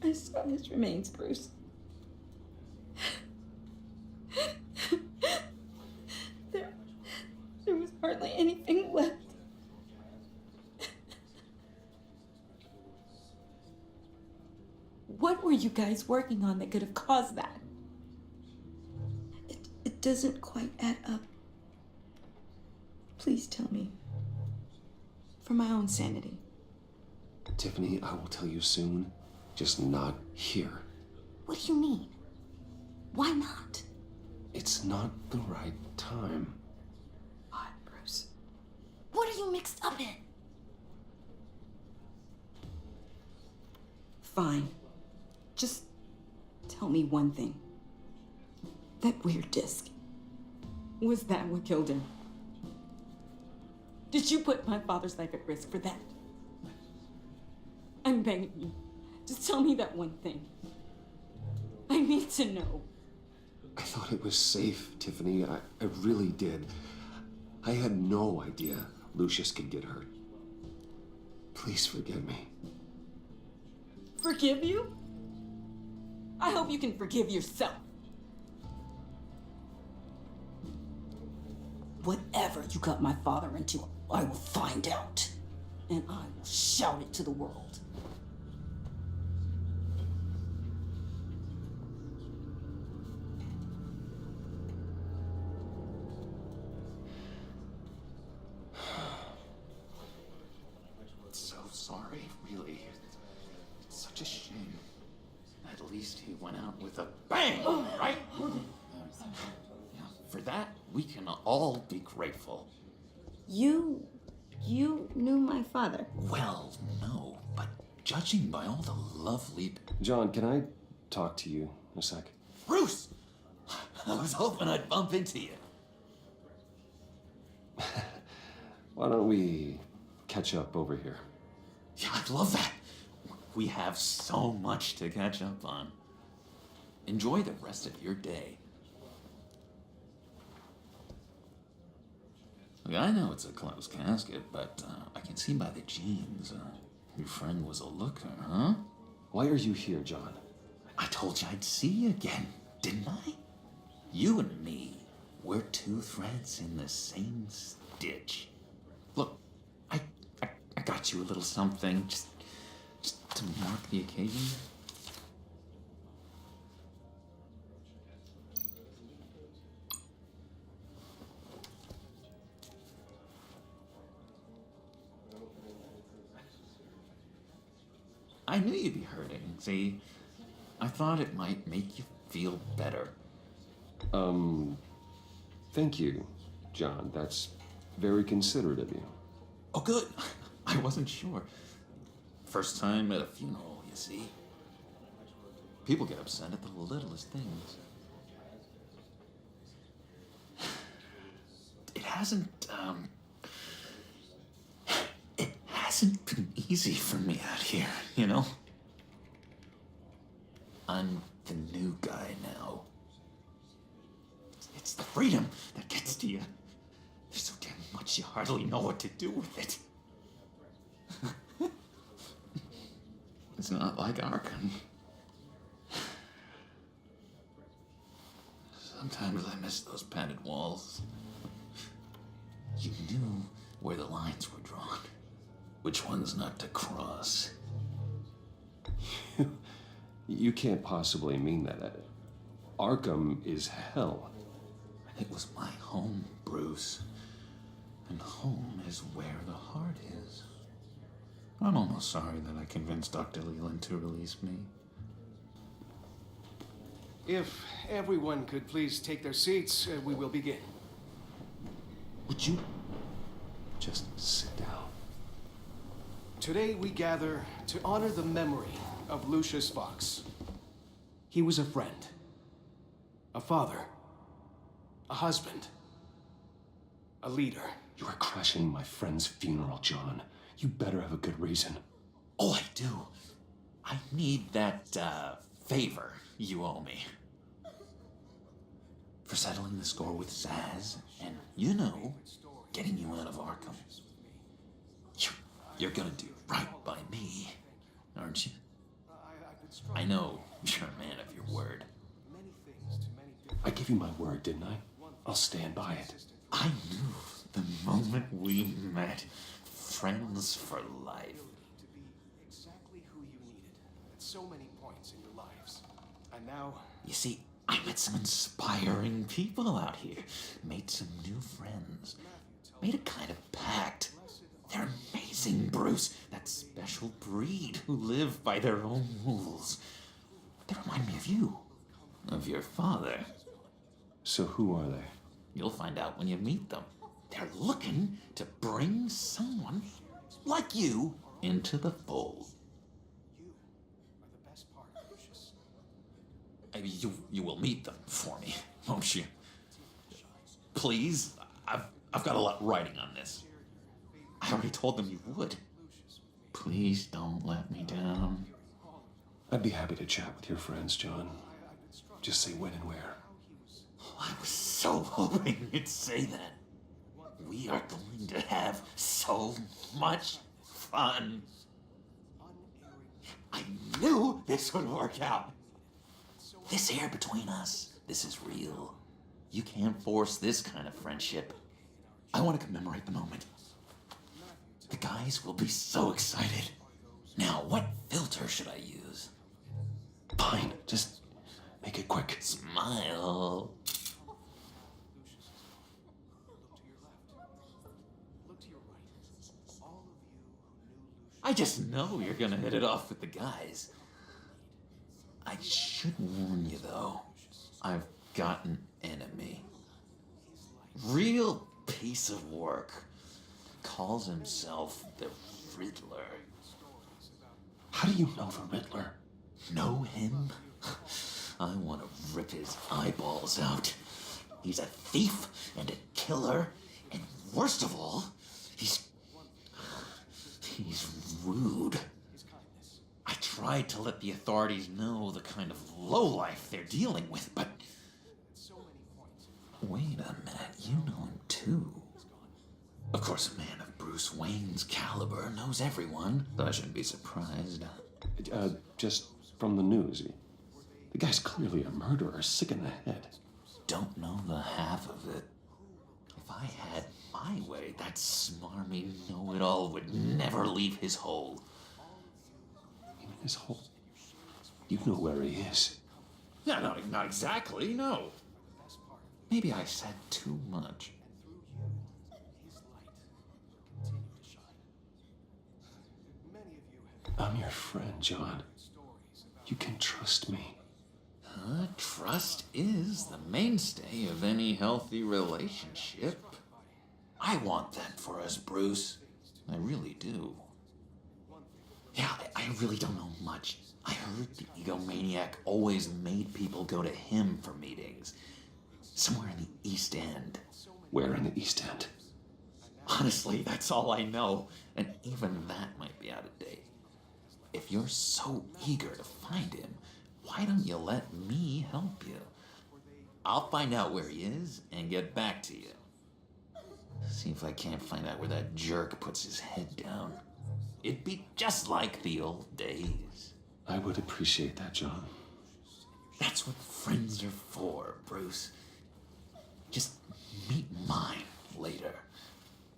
I saw his remains, Bruce. There was hardly anything left. What were you guys working on that could have caused that? It doesn't quite add up. Please tell me. For my own sanity. Tiffany, I will tell you soon. Just not here. What do you mean? Why not? It's not the right time. What, Bruce? What are you mixed up in? Fine. Just tell me one thing. That weird disc. Was that what killed him? Did you put my father's life at risk for that? I'm begging you. Just tell me that one thing. I need to know. I thought it was safe, Tiffany. I really did. I had no idea Lucius could get hurt. Please forgive me. Forgive you? I hope you can forgive yourself. Whatever you got my father into, I will find out. And I will shout it to the world. So sorry, really. It's such a shame. At least he went out with a bang, right? Yeah, for that, we can all be grateful. You knew my father? Well, no, but judging by all the lovely... John, can I talk to you a sec? Bruce! I was hoping I'd bump into you. Why don't we catch up over here? Yeah, I'd love that. We have so much to catch up on. Enjoy the rest of your day. Look, I know it's a closed casket, but I can see by the jeans, your friend was a looker, huh? Why are you here, John? I told you I'd see you again, didn't I? You and me, we're two threads in the same stitch. Look, I got you a little something, just to mark the occasion. I knew you'd be hurting, see? I thought it might make you feel better. Thank you, John. That's very considerate of you. Oh, good. I wasn't sure. First time at a funeral, you see. People get upset at the littlest things. it hasn't been easy for me out here, you know? I'm the new guy now. It's the freedom that gets to you. There's so damn much you hardly know what to do with it. It's not like Arkham. Sometimes I miss those padded walls. You knew where the lines were drawn. Which ones not to cross. You can't possibly mean that. Arkham is hell. It was my home, Bruce. And home is where the heart is. I'm almost sorry that I convinced Dr. Leland to release me. If everyone could please take their seats, we will begin. Would you just sit down? Today we gather to honor the memory of Lucius Fox. He was a friend, a father, a husband, a leader. You are crashing my friend's funeral, John. You better have a good reason. Oh, I do. I need that, favor you owe me. For settling the score with Zsasz, and, you know, getting you out of Arkham. You're gonna do right by me, aren't you? I know you're a man of your word. I gave you my word, didn't I? I'll stand by it. I knew the moment we met. Friends for life. To be exactly who you needed at so many points in your lives. And now... You see, I met some inspiring people out here. Made some new friends. Made a kind of pact. They're amazing, Bruce. That special breed who live by their own rules. They remind me of you. Of your father. So who are they? You'll find out when you meet them. They're looking to bring someone like you into the fold. You are the best part, Lucius. You will meet them for me, won't you? Please, I've got a lot writing on this. I already told them you would. Please don't let me down. I'd be happy to chat with your friends, John. Just say when and where. Oh, I was so hoping you'd say that. We are going to have so much fun. I knew this would work out. This air between us, this is real. You can't force this kind of friendship. I want to commemorate the moment. The guys will be so excited. Now, what filter should I use? Fine, just make it quick. Smile. I just know you're gonna hit it off with the guys. I should warn you, though. I've got an enemy. Real piece of work. Calls himself the Riddler. How do you know the Riddler? Know him? I want to rip his eyeballs out. He's a thief and a killer, and worst of all, he's rude. I tried to let the authorities know the kind of lowlife they're dealing with, but... Wait a minute, you know him too. Of course, a man of Bruce Wayne's caliber knows everyone, so I shouldn't be surprised. Just from the news. The guy's clearly a murderer, sick in the head. Don't know the half of it. If I had my way, that smarmy know-it-all would never leave his hole. His hole? You know where he is. Yeah, not exactly, no. Maybe I said too much. I'm your friend, John. You can trust me. Trust is the mainstay of any healthy relationship. I want that for us, Bruce. I really do. Yeah, I really don't know much. I heard the egomaniac always made people go to him for meetings. Somewhere in the East End. Where in the East End? Honestly, that's all I know, and even that might be out of date. If you're so eager to find him, why don't you let me help you? I'll find out where he is and get back to you. See if I can't find out where that jerk puts his head down. It'd be just like the old days. I would appreciate that, John. That's what friends are for, Bruce. Just meet mine later,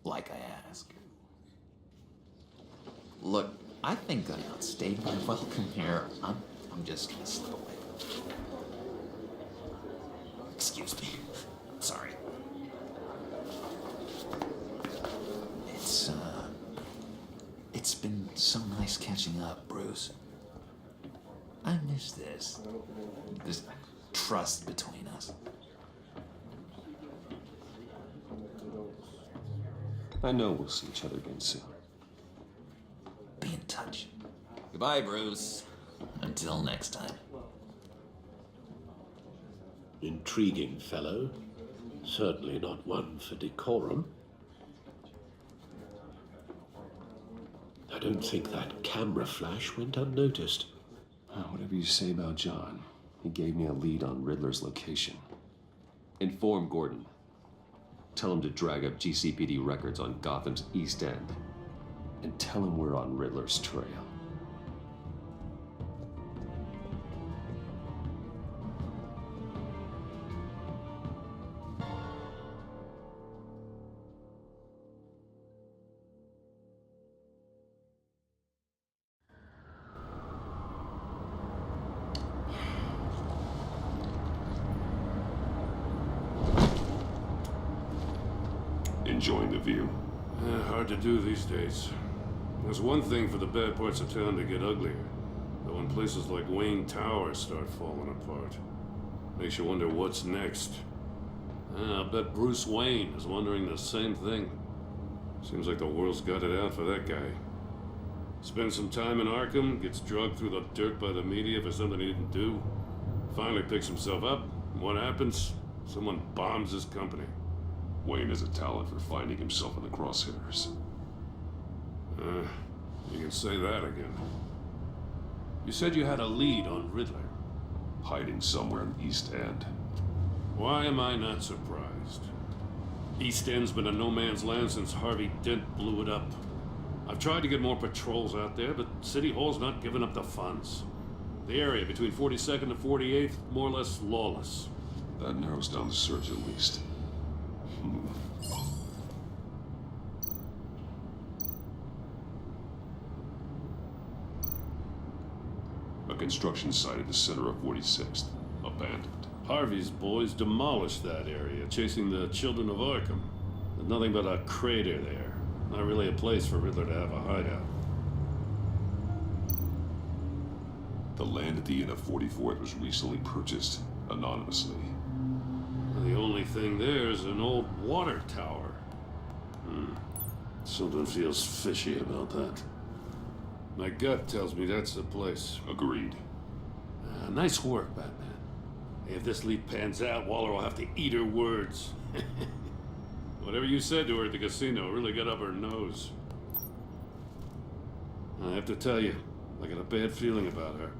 like I asked. Look, I think I outstayed my welcome here. I'm just gonna slip away. Excuse me. Sorry. It's been so nice catching up, Bruce. I miss this trust between us. I know we'll see each other again soon. Be in touch. Goodbye, Bruce. Until next time. Intriguing fellow. Certainly not one for decorum. I don't think that camera flash went unnoticed. Whatever you say about John, he gave me a lead on Riddler's location. Inform Gordon. Tell him to drag up GCPD records on Gotham's East End. And tell him we're on Riddler's trail. Enjoying the view? Hard to do these days. There's one thing for the bad parts of town to get uglier. But when places like Wayne Tower start falling apart, makes you wonder what's next. I'll bet Bruce Wayne is wondering the same thing. Seems like the world's got it out for that guy. Spends some time in Arkham, gets dragged through the dirt by the media for something he didn't do. Finally picks himself up. What happens? Someone bombs his company. Wayne has a talent for finding himself in the crosshairs. You can say that again. You said you had a lead on Riddler. Hiding somewhere in the East End. Why am I not surprised? East End's been a no man's land since Harvey Dent blew it up. I've tried to get more patrols out there, but City Hall's not giving up the funds. The area between 42nd and 48th, more or less lawless. That narrows down the search at least. A construction site at the center of 46th. Abandoned. Harvey's boys demolished that area, chasing the children of Arkham. There's nothing but a crater there. Not really a place for Riddler to have a hideout. The land at the end of 44th was recently purchased anonymously. The only thing there is an old water tower. Something feels fishy about that. My gut tells me that's the place. Agreed. Nice work, Batman. If this lead pans out, Waller will have to eat her words. Whatever you said to her at the casino really got up her nose. I have to tell you, I got a bad feeling about her.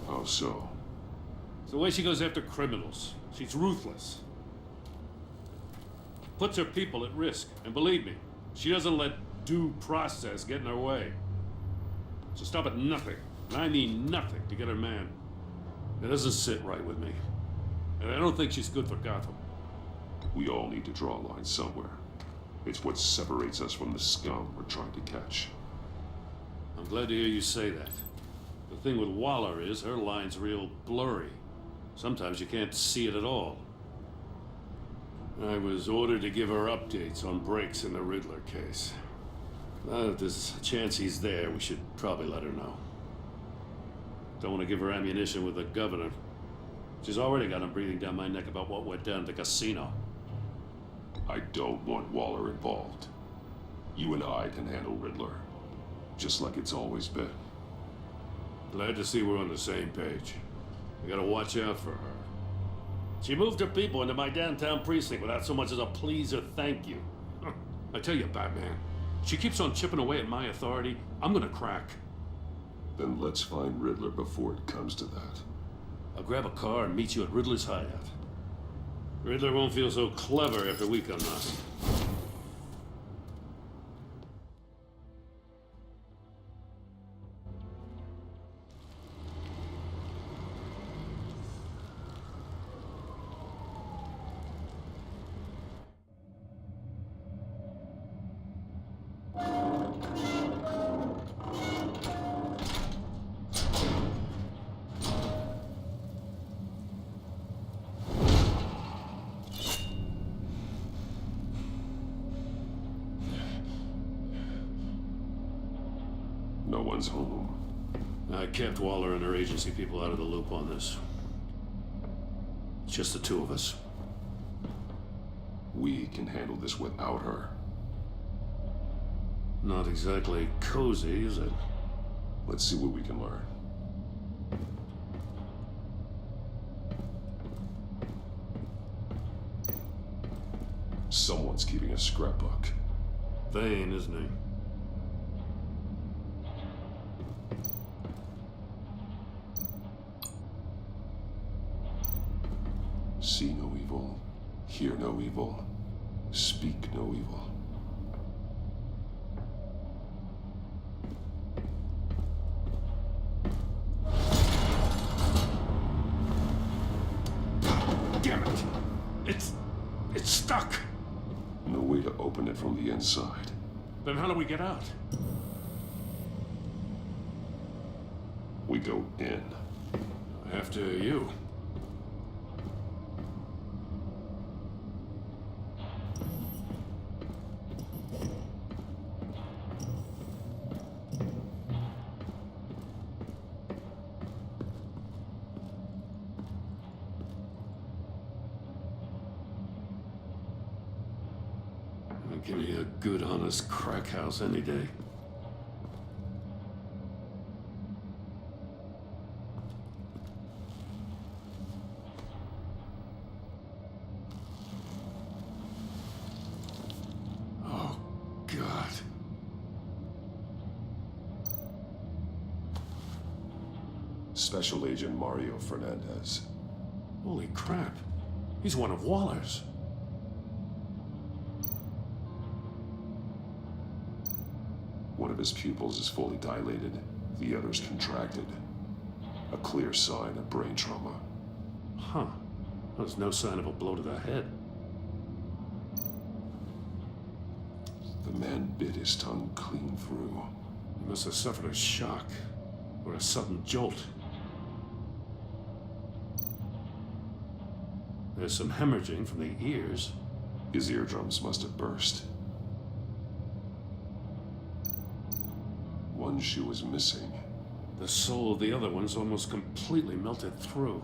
How so? It's the way she goes after criminals. She's ruthless. Puts her people at risk. And believe me, she doesn't let due process get in her way. She'll stop at nothing, and I mean nothing, to get her man. It doesn't sit right with me. And I don't think she's good for Gotham. We all need to draw a line somewhere. It's what separates us from the scum we're trying to catch. I'm glad to hear you say that. The thing with Waller is her line's real blurry. Sometimes you can't see it at all. I was ordered to give her updates on breaks in the Riddler case. Now, if there's a chance he's there, we should probably let her know. Don't want to give her ammunition with the governor. She's already got him breathing down my neck about what went down at the casino. I don't want Waller involved. You and I can handle Riddler, just like it's always been. Glad to see we're on the same page. We gotta watch out for her. She moved her people into my downtown precinct without so much as a please or thank you. I tell you, Batman, she keeps on chipping away at my authority. I'm gonna crack. Then let's find Riddler before it comes to that. I'll grab a car and meet you at Riddler's hideout. Riddler won't feel so clever after we come knocking. No one's home. I kept Waller and her agency people out of the loop on this. It's just the two of us. We can handle this without her. Not exactly cozy, is it? Let's see what we can learn. Someone's keeping a scrapbook. Vane, isn't he? See no evil, hear no evil, speak no evil. Damn it! It's stuck! No way to open it from the inside. Then how do we get out? We go in. After you. Give me a good, honest crack house any day. Oh, God. Special Agent Mario Fernandez. Holy crap. He's one of Waller's. One of his pupils is fully dilated, the other's contracted. A clear sign of brain trauma. Huh. There's no sign of a blow to the head. The man bit his tongue clean through. He must have suffered a shock, or a sudden jolt. There's some hemorrhaging from the ears. His eardrums must have burst. One shoe was missing. The sole of the other one's almost completely melted through.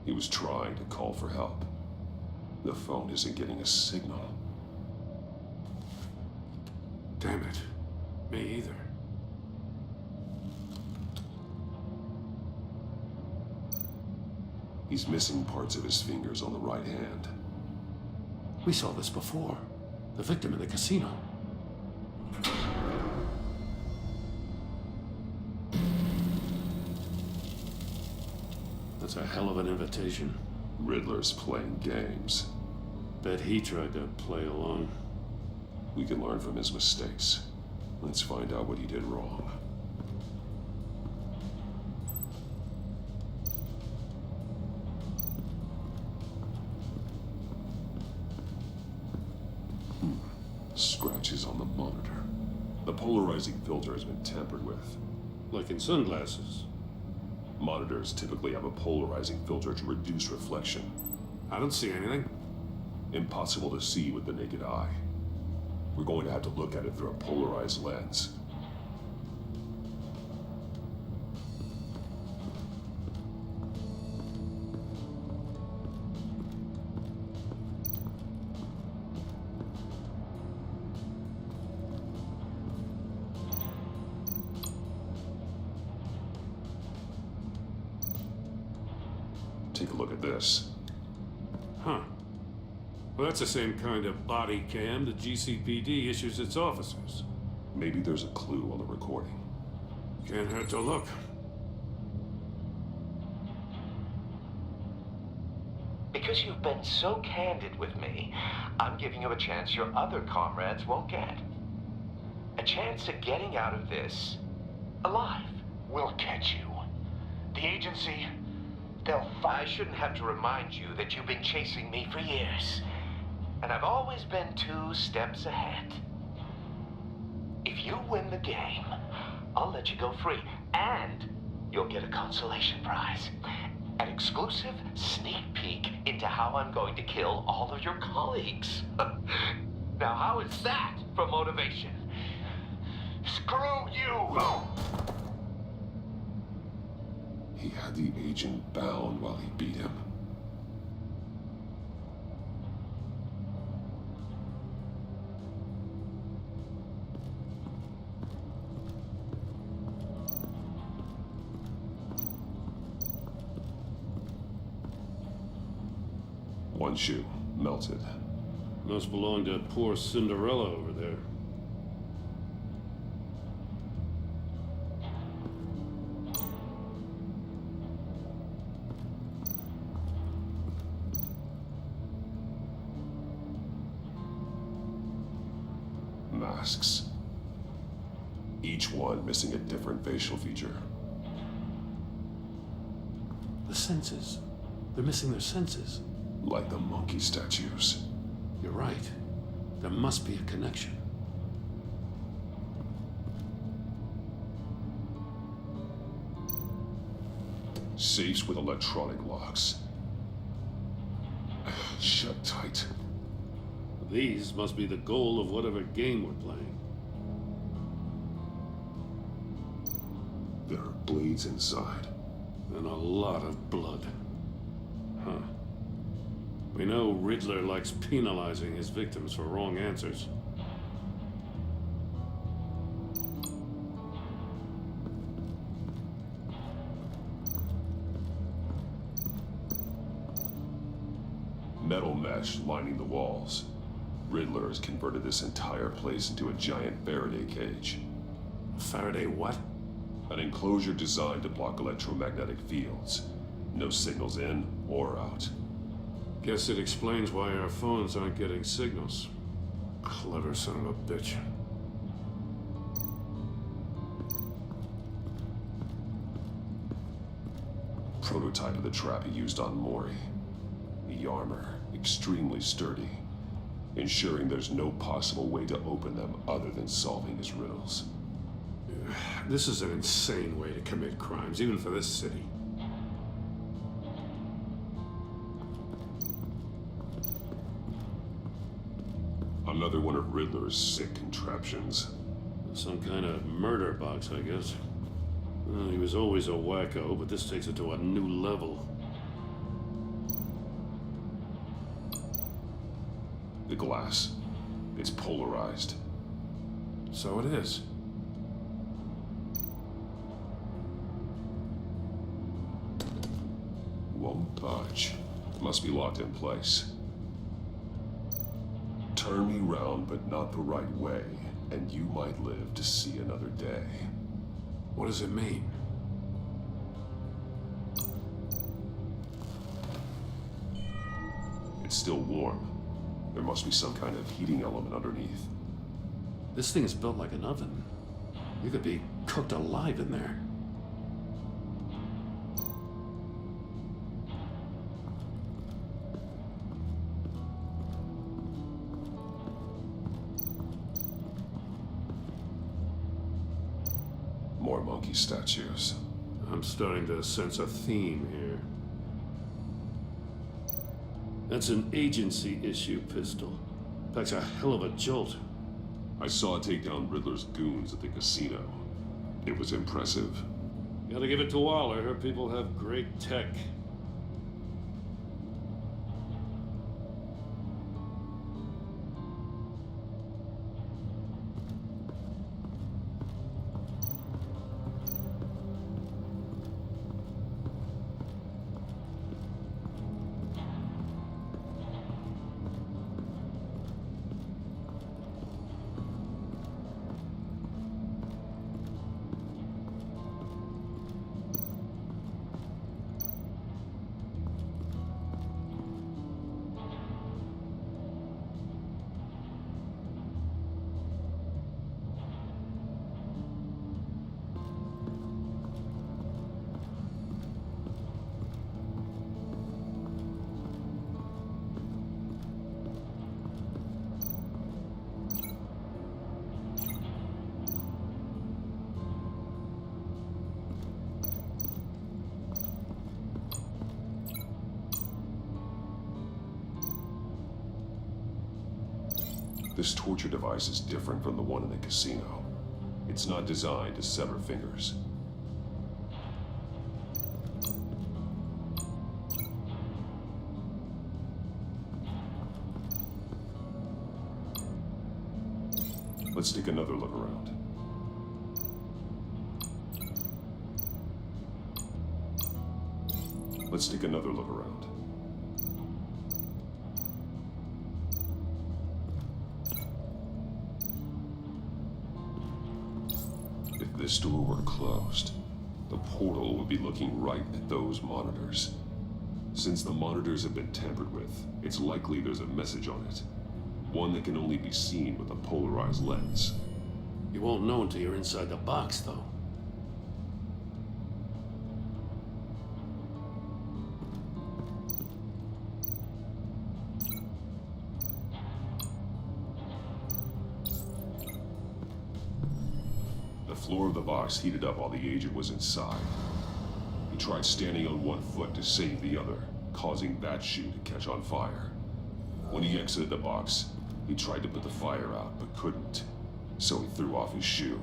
He was trying to call for help. The phone isn't getting a signal. Damn it. Me either. He's missing parts of his fingers on the right hand. We saw this before. The victim in the casino. That's a hell of an invitation. Riddler's playing games. Bet he tried to play along. We can learn from his mistakes. Let's find out what he did wrong. Scratches on the monitor. The polarizing filter has been tampered with. Like in sunglasses. Monitors typically have a polarizing filter to reduce reflection. I don't see anything. Impossible to see with the naked eye. We're going to have to look at it through a polarized lens. look at this. Huh. Well, that's the same kind of body cam the GCPD issues its officers. Maybe there's a clue on the recording. Can't hurt to look. Because you've been so candid with me, I'm giving you a chance your other comrades won't get. A chance at getting out of this alive. We'll catch you. The agency, they'll I shouldn't have to remind you that you've been chasing me for years. And I've always been 2 steps ahead. If you win the game, I'll let you go free. And you'll get a consolation prize. An exclusive sneak peek into how I'm going to kill all of your colleagues. Now, how is that for motivation? Screw you! He had the agent bound while he beat him. One shoe, melted. Must belong to poor Cinderella over there. Masks. Each one missing a different facial feature. The senses. They're missing their senses. Like the monkey statues. You're right. There must be a connection. Safes with electronic locks. Shut tight. These must be the goal of whatever game we're playing. There are blades inside. And a lot of blood. Huh. We know Riddler likes penalizing his victims for wrong answers. Metal mesh lining the walls. Riddler has converted this entire place into a giant Faraday cage. Faraday what? An enclosure designed to block electromagnetic fields. No signals in or out. Guess it explains why our phones aren't getting signals. Clever son of a bitch. Prototype of the trap he used on Mori. The armor, extremely sturdy, ensuring there's no possible way to open them other than solving his riddles. This is an insane way to commit crimes, even for this city. Another one of Riddler's sick contraptions. Some kind of murder box, I guess. Well, he was always a wacko, but this takes it to a new level. The glass. It's polarized. So it is. Won't budge. Must be locked in place. Turn me round, but not the right way, and you might live to see another day. What does it mean? It's still warm. There must be some kind of heating element underneath. This thing is built like an oven. You could be cooked alive in there. More monkey statues. I'm starting to sense a theme here. That's an agency issue pistol. Packs a hell of a jolt. I saw it take down Riddler's goons at the casino. It was impressive. Gotta give it to Waller. Her people have great tech. This torture device is different from the one in the casino. It's not designed to sever fingers. Let's take another look around. Let's take another look around. If this door were closed, the portal would be looking right at those monitors. Since the monitors have been tampered with, it's likely there's a message on it. One that can only be seen with a polarized lens. You won't know until you're inside the box, though. The floor of the box heated up while the agent was inside. He tried standing on one foot to save the other, causing that shoe to catch on fire. When he exited the box, he tried to put the fire out, but couldn't, so he threw off his shoe.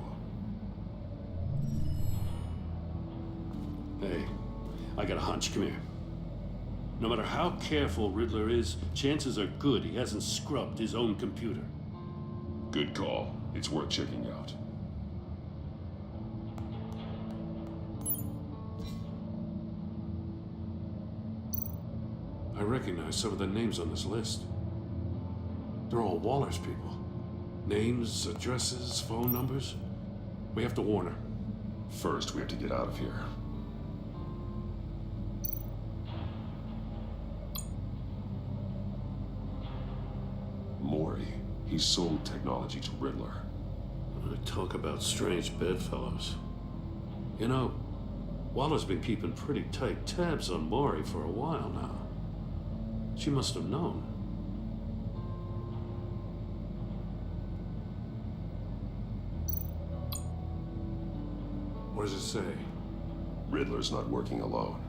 Hey, I got a hunch. Come here. No matter how careful Riddler is, chances are good he hasn't scrubbed his own computer. Good call. It's worth checking out. I recognize some of the names on this list. They're all Waller's people. Names, addresses, phone numbers. We have to warn her. First, we have to get out of here. Mori. He sold technology to Riddler. Talk about strange bedfellows. You know, Waller's been keeping pretty tight tabs on Mori for a while now. She must have known. What does it say? Riddler's not working alone.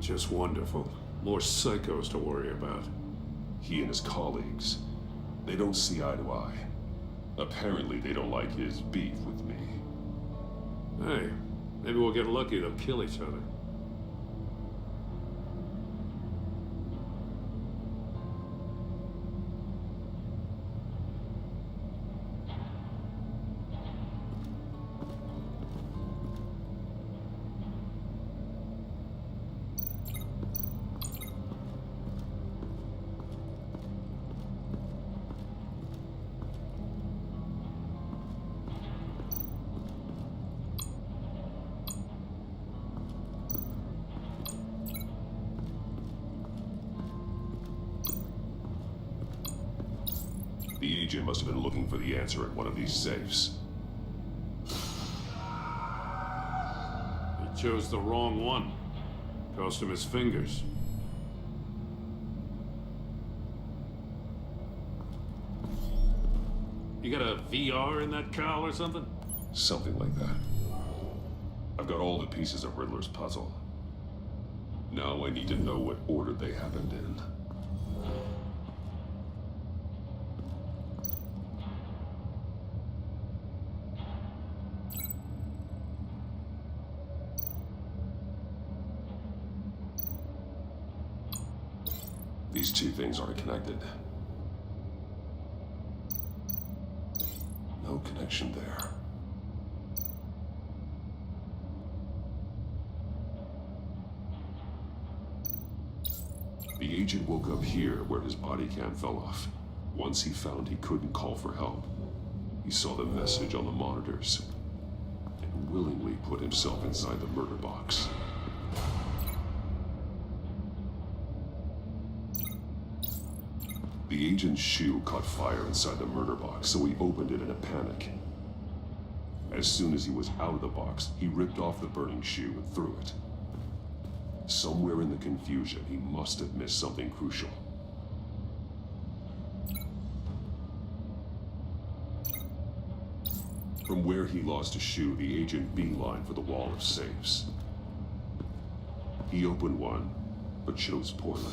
Just wonderful. More psychos to worry about. He and his colleagues, they don't see eye to eye. Apparently, they don't like his beef with me. Hey, maybe we'll get lucky. They'll kill each other. The agent must have been looking for the answer at one of these safes. He chose the wrong one. Cost him his fingers. You got a VR in that cowl or something? Something like that. I've got all the pieces of Riddler's puzzle. Now I need to know what order they happened in. These two things aren't connected. No connection there. The agent woke up here where his body cam fell off. Once he found he couldn't call for help, he saw the message on the monitors and willingly put himself inside the murder box. The agent's shoe caught fire inside the murder box, so he opened it in a panic. As soon as he was out of the box, he ripped off the burning shoe and threw it. Somewhere in the confusion, he must have missed something crucial. From where he lost a shoe, the agent beelined for the wall of safes. He opened one, but chose poorly.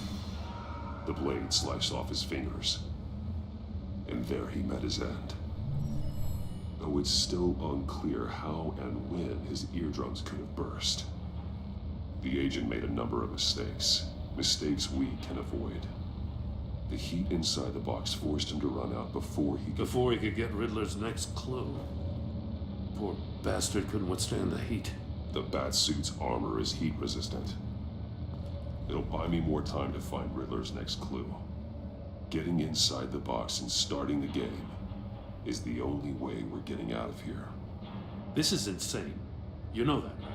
The blade sliced off his fingers. And there he met his end. Though it's still unclear how and when his eardrums could have burst. The agent made a number of mistakes. Mistakes we can avoid. The heat inside the box forced him to run out before he could get Riddler's next clue. Poor bastard couldn't withstand the heat. The Batsuit's armor is heat resistant. It'll buy me more time to find Riddler's next clue. Getting inside the box and starting the game is the only way we're getting out of here. This is insane. You know that, right?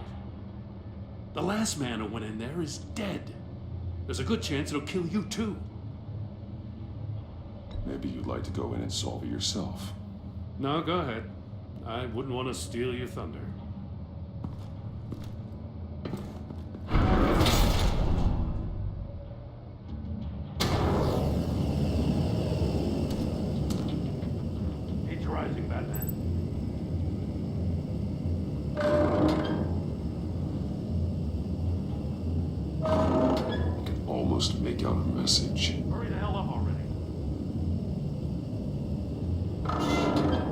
The last man who went in there is dead. There's a good chance it'll kill you too. Maybe you'd like to go in and solve it yourself. No, go ahead. I wouldn't want to steal your thunder. It's rising, Batman. I can almost make out a message. Hurry the hell up already.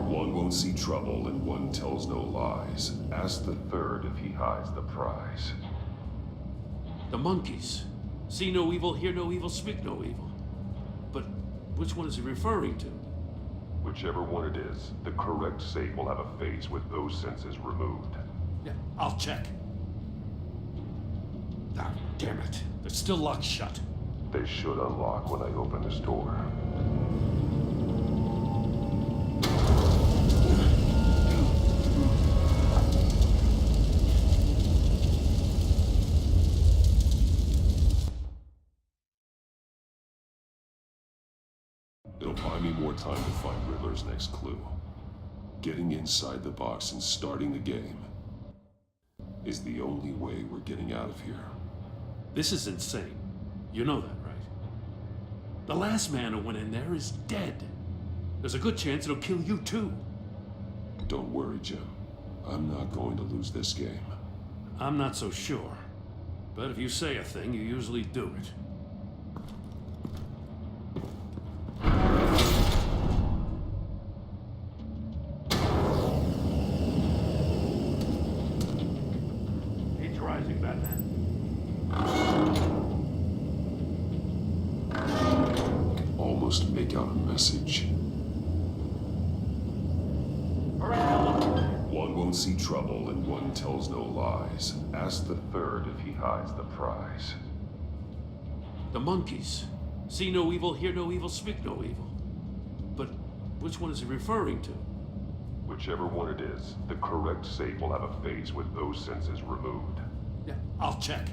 One won't see trouble and one tells no lies. Ask the third if he hides the prize. The monkeys. See no evil, hear no evil, speak no evil. But which one is he referring to? Whichever one it is, the correct safe will have a phase with those senses removed. Yeah, I'll check. Ah, damn it. They're still locked shut. They should unlock when I open this door. It'll buy me more time to find Riddler's next clue. Getting inside the box and starting the game is the only way we're getting out of here. This is insane. You know that, right? The last man who went in there is dead. There's a good chance it'll kill you too. Don't worry, Jim. I'm not going to lose this game. I'm not so sure. But if you say a thing, you usually do it. It's rising, Batman. I can almost make out a message. One won't see trouble and one tells no lies. Ask the third if he hides the prize. The monkeys. See no evil, hear no evil, speak no evil. But which one is he referring to? Whichever one it is, the correct safe will have a phase with those senses removed. Yeah, I'll check.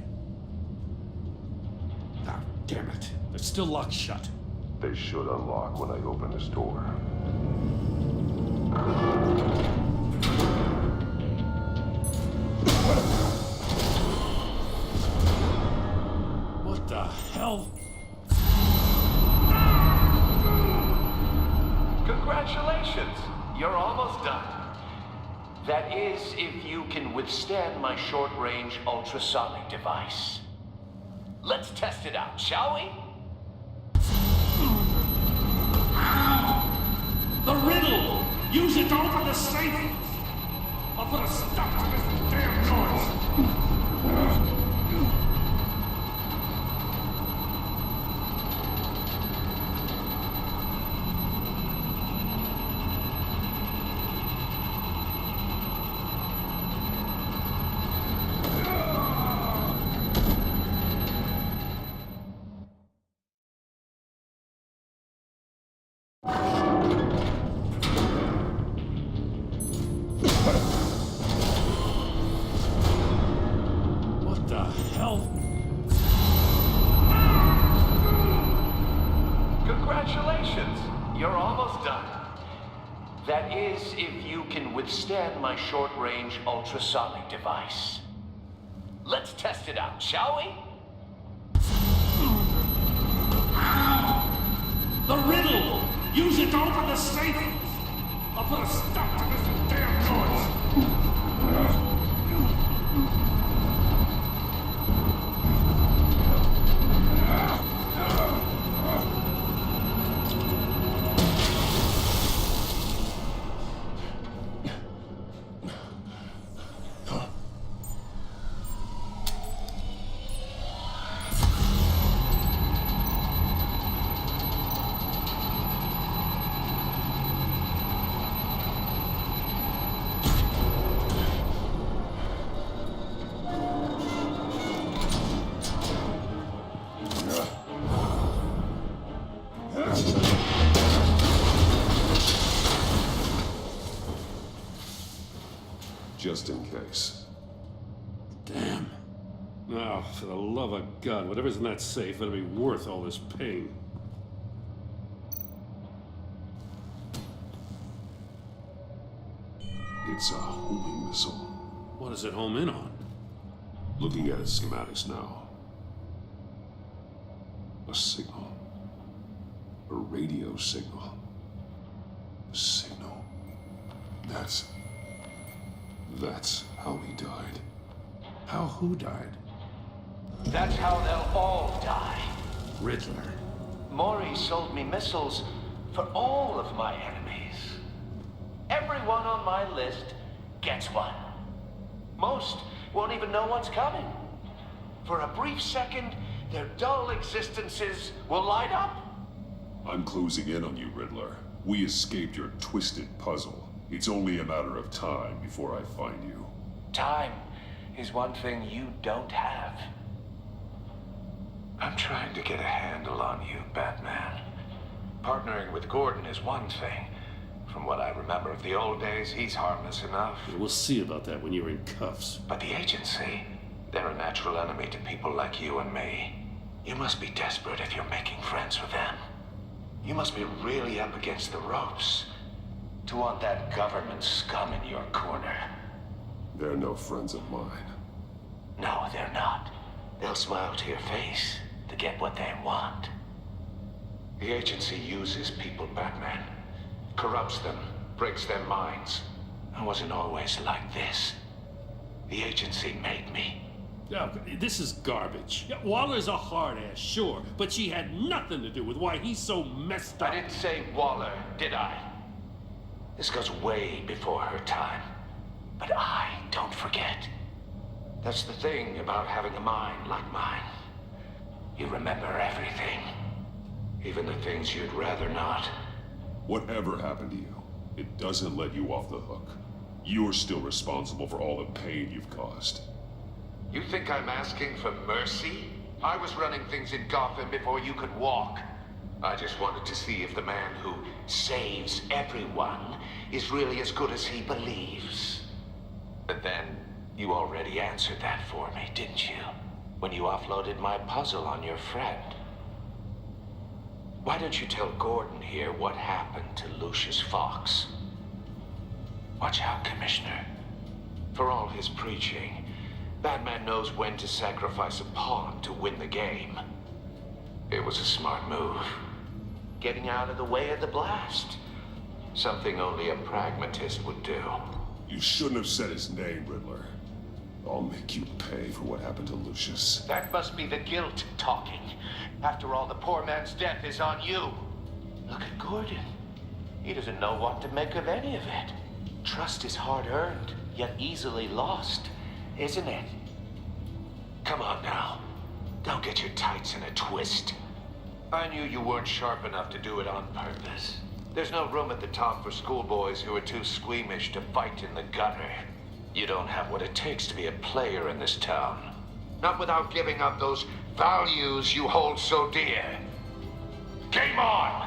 Ah, damn it. They're still locked shut. They should unlock when I open this door. What the hell? Congratulations! You're almost done. That is, if you can withstand my short-range ultrasonic device. Let's test it out, shall we? The riddle! Use it to open the safe! I'll put a stop to this damn noise! What the hell? Congratulations! You're almost done. That is, if you can withstand my short-range ultrasonic device. Let's test it out, shall we? The riddle! Use it to open the safe! I'll put a stop to this damn noise! just in case. Damn. Now, for the love of God, whatever's in that safe better be worth all this pain. It's a homing missile. What does it home in on? Looking at its schematics now. A signal. A radio signal. A signal. That's how he died. How who died? That's how they'll all die. Riddler. Maury sold me missiles for all of my enemies. Everyone on my list gets one. Most won't even know what's coming. For a brief second, their dull existences will light up. I'm closing in on you, Riddler. We escaped your twisted puzzle. It's only a matter of time before I find you. Time is one thing you don't have. I'm trying to get a handle on you, Batman. Partnering with Gordon is one thing. From what I remember of the old days, he's harmless enough. We'll see about that when you're in cuffs. But the agency, they're a natural enemy to people like you and me. You must be desperate if you're making friends with them. You must be really up against the ropes to want that government scum in your corner. They're no friends of mine. No, they're not. They'll smile to your face to get what they want. The agency uses people, Batman. Corrupts them, breaks their minds. I wasn't always like this. The agency made me. Yeah, this is garbage. Yeah, Waller's a hard ass, sure, but she had nothing to do with why he's so messed up. I didn't say Waller, did I? This goes way before her time. But I don't forget. That's the thing about having a mind like mine. You remember everything. Even the things you'd rather not. Whatever happened to you, it doesn't let you off the hook. You're still responsible for all the pain you've caused. You think I'm asking for mercy? I was running things in Gotham before you could walk. I just wanted to see if the man who saves everyone is really as good as he believes. But then, you already answered that for me, didn't you? When you offloaded my puzzle on your friend. Why don't you tell Gordon here what happened to Lucius Fox? Watch out, Commissioner. For all his preaching, Batman knows when to sacrifice a pawn to win the game. It was a smart move. Getting out of the way of the blast. Something only a pragmatist would do. You shouldn't have said his name, Riddler. I'll make you pay for what happened to Lucius. That must be the guilt talking. After all, the poor man's death is on you. Look at Gordon. He doesn't know what to make of any of it. Trust is hard-earned, yet easily lost, isn't it? Come on now. Don't get your tights in a twist. I knew you weren't sharp enough to do it on purpose. There's no room at the top for schoolboys who are too squeamish to fight in the gutter. You don't have what it takes to be a player in this town. Not without giving up those values you hold so dear. Game on!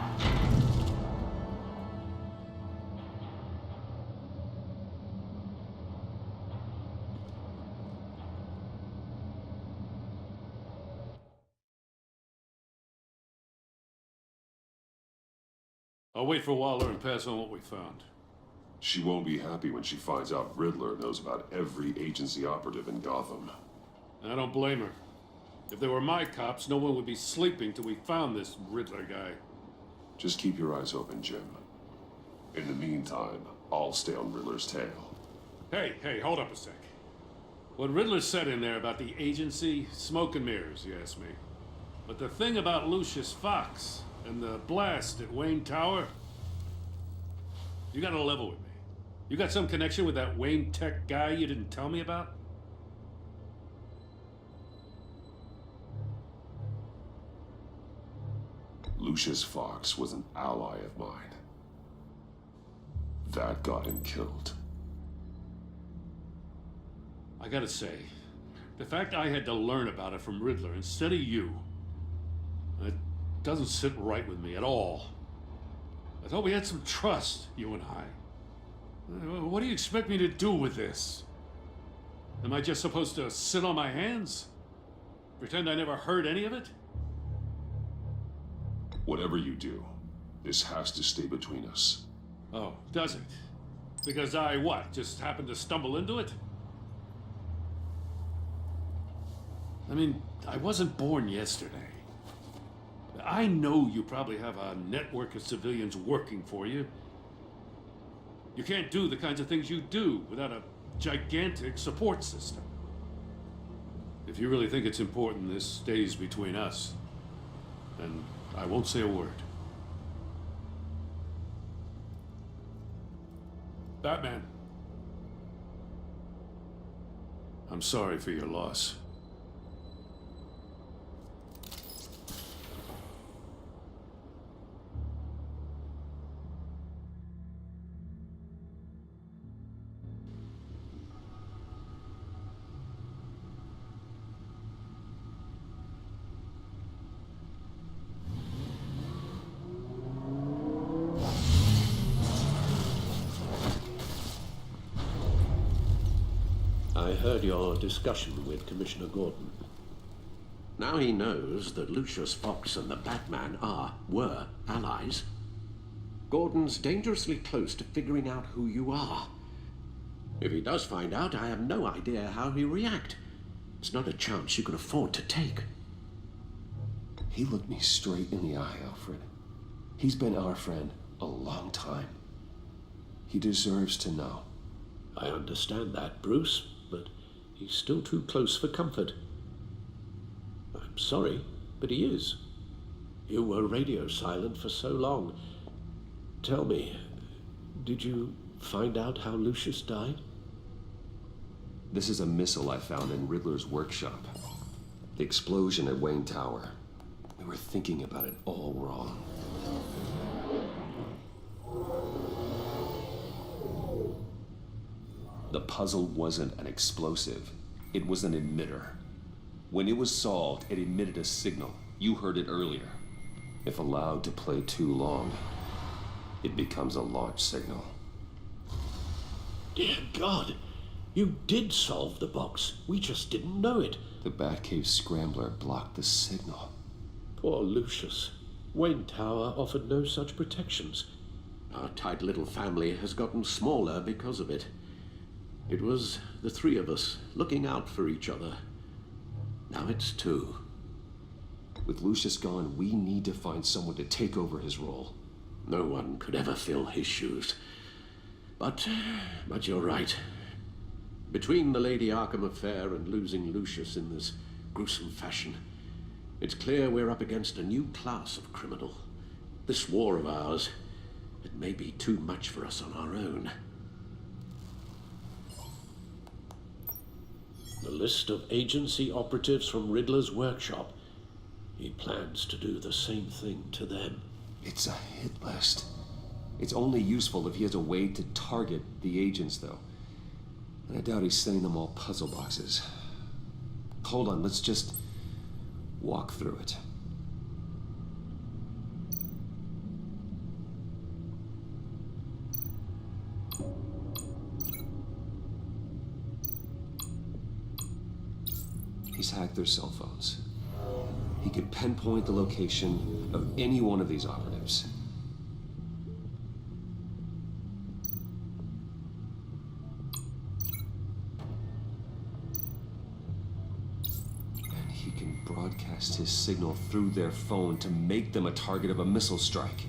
I'll wait for Waller and pass on what we found. She won't be happy when she finds out Riddler knows about every agency operative in Gotham. I don't blame her. If they were my cops, no one would be sleeping till we found this Riddler guy. Just keep your eyes open, Jim. In the meantime, I'll stay on Riddler's tail. Hey, hold up a sec. What Riddler said in there about the agency, smoke and mirrors, you ask me. But the thing about Lucius Fox and the blast at Wayne Tower, you gotta level with me. You got some connection with that Wayne Tech guy you didn't tell me about? Lucius Fox was an ally of mine. That got him killed. I gotta say, the fact I had to learn about it from Riddler instead of you, it doesn't sit right with me at all. I thought we had some trust, you and I. What do you expect me to do with this? Am I just supposed to sit on my hands? Pretend I never heard any of it? Whatever you do, this has to stay between us. Oh, does it? Because I, what, just happened to stumble into it? I mean, I wasn't born yesterday. I know you probably have a network of civilians working for you. You can't do the kinds of things you do without a gigantic support system. If you really think it's important this stays between us, then I won't say a word. Batman. I'm sorry for your loss. I heard your discussion with Commissioner Gordon. Now he knows that Lucius Fox and the Batman were allies. Gordon's dangerously close to figuring out who you are. If he does find out, I have no idea how he'll react. It's not a chance you can afford to take. He looked me straight in the eye, Alfred. He's been our friend a long time. He deserves to know. I understand that, Bruce, but he's still too close for comfort. I'm sorry, but he is. You were radio silent for so long. Tell me, did you find out how Lucius died? This is a missile I found in Riddler's workshop. The explosion at Wayne Tower. We were thinking about it all wrong. The puzzle wasn't an explosive. It was an emitter. When it was solved, it emitted a signal. You heard it earlier. If allowed to play too long, it becomes a launch signal. Dear God, you did solve the box. We just didn't know it. The Batcave Scrambler blocked the signal. Poor Lucius. Wayne Tower offered no such protections. Our tight little family has gotten smaller because of it. It was the three of us looking out for each other. Now it's two. With Lucius gone, we need to find someone to take over his role. No one could ever fill his shoes. But you're right. Between the Lady Arkham affair and losing Lucius in this gruesome fashion, it's clear we're up against a new class of criminal. This war of ours, it may be too much for us on our own. The list of agency operatives from Riddler's workshop. He plans to do the same thing to them. It's a hit list. It's only useful if he has a way to target the agents, though. And I doubt he's sending them all puzzle boxes. Hold on, let's just walk through it. He's hacked their cell phones. He could pinpoint the location of any one of these operatives. And he can broadcast his signal through their phone to make them a target of a missile strike.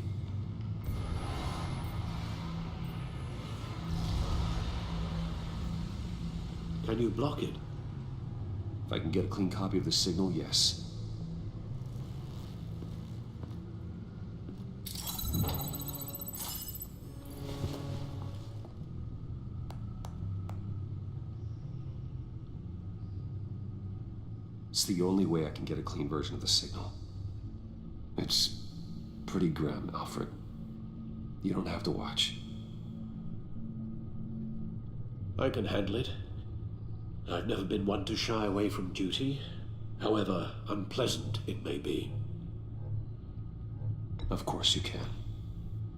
Can you block it? If I can get a clean copy of the signal, yes. It's the only way I can get a clean version of the signal. It's pretty grim, Alfred. You don't have to watch. I can handle it. I've never been one to shy away from duty, however unpleasant it may be. Of course you can.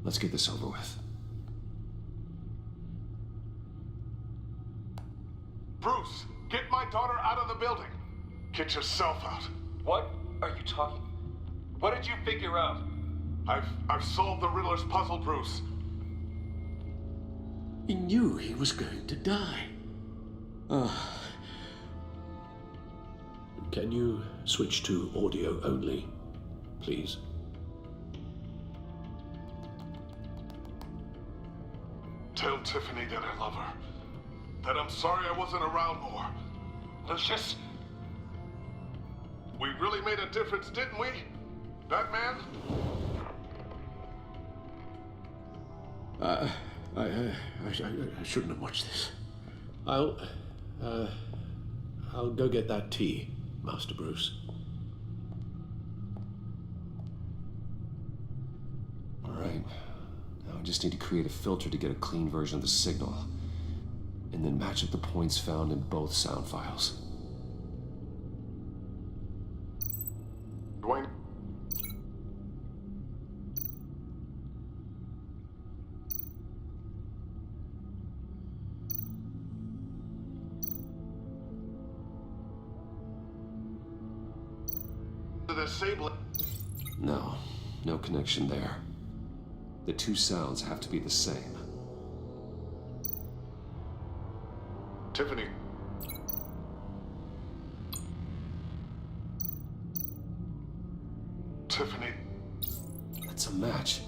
Let's get this over with. Bruce, daughter out of the building. Get yourself out. What are you talking? What did you figure out? I've solved the Riddler's puzzle, Bruce. He knew he was going to die. Can you switch to audio only, please? Tell Tiffany that I love her. That I'm sorry I wasn't around more. Lucius? We really made a difference, didn't we? Batman? I shouldn't have watched this. I'll go get that tea, Master Bruce. All right. Now I just need to create a filter to get a clean version of the signal, and then match up the points found in both sound files. Dwayne? Disable it. No, no connection there. The two sounds have to be the same. Tiffany. Tiffany. That's a match.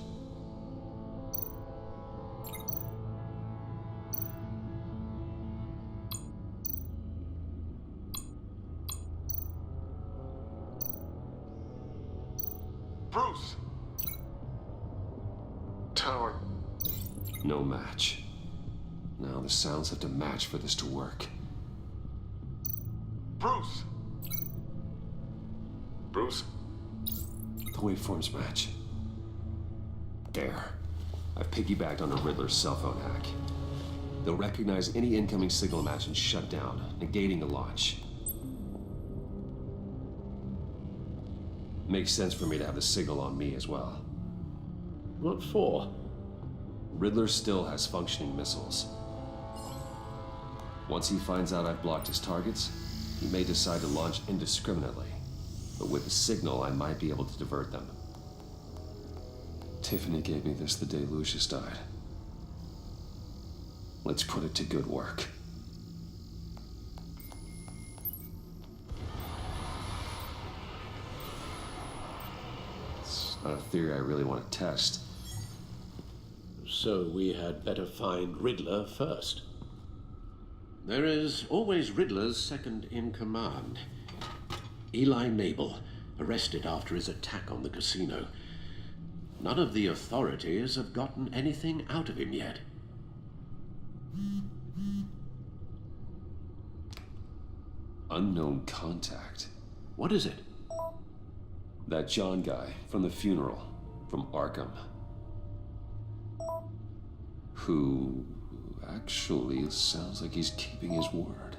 Bruce. Tower. No match. Now the sounds have to match for this to work. Bruce. Bruce. The waveforms match. There. I've piggybacked on a Riddler's cell phone hack. They'll recognize any incoming signal match and shut down, negating the launch. Makes sense for me to have the signal on me as well. What for? Riddler still has functioning missiles. Once he finds out I've blocked his targets, he may decide to launch indiscriminately. But with the signal, I might be able to divert them. Tiffany gave me this the day Lucius died. Let's put it to good work. It's not a theory I really want to test. So we had better find Riddler first. There is always Riddler's second in command. Eli Nabel, arrested after his attack on the casino. None of the authorities have gotten anything out of him yet. Unknown contact. What is it? That John guy from the funeral, from Arkham. Who actually sounds like he's keeping his word.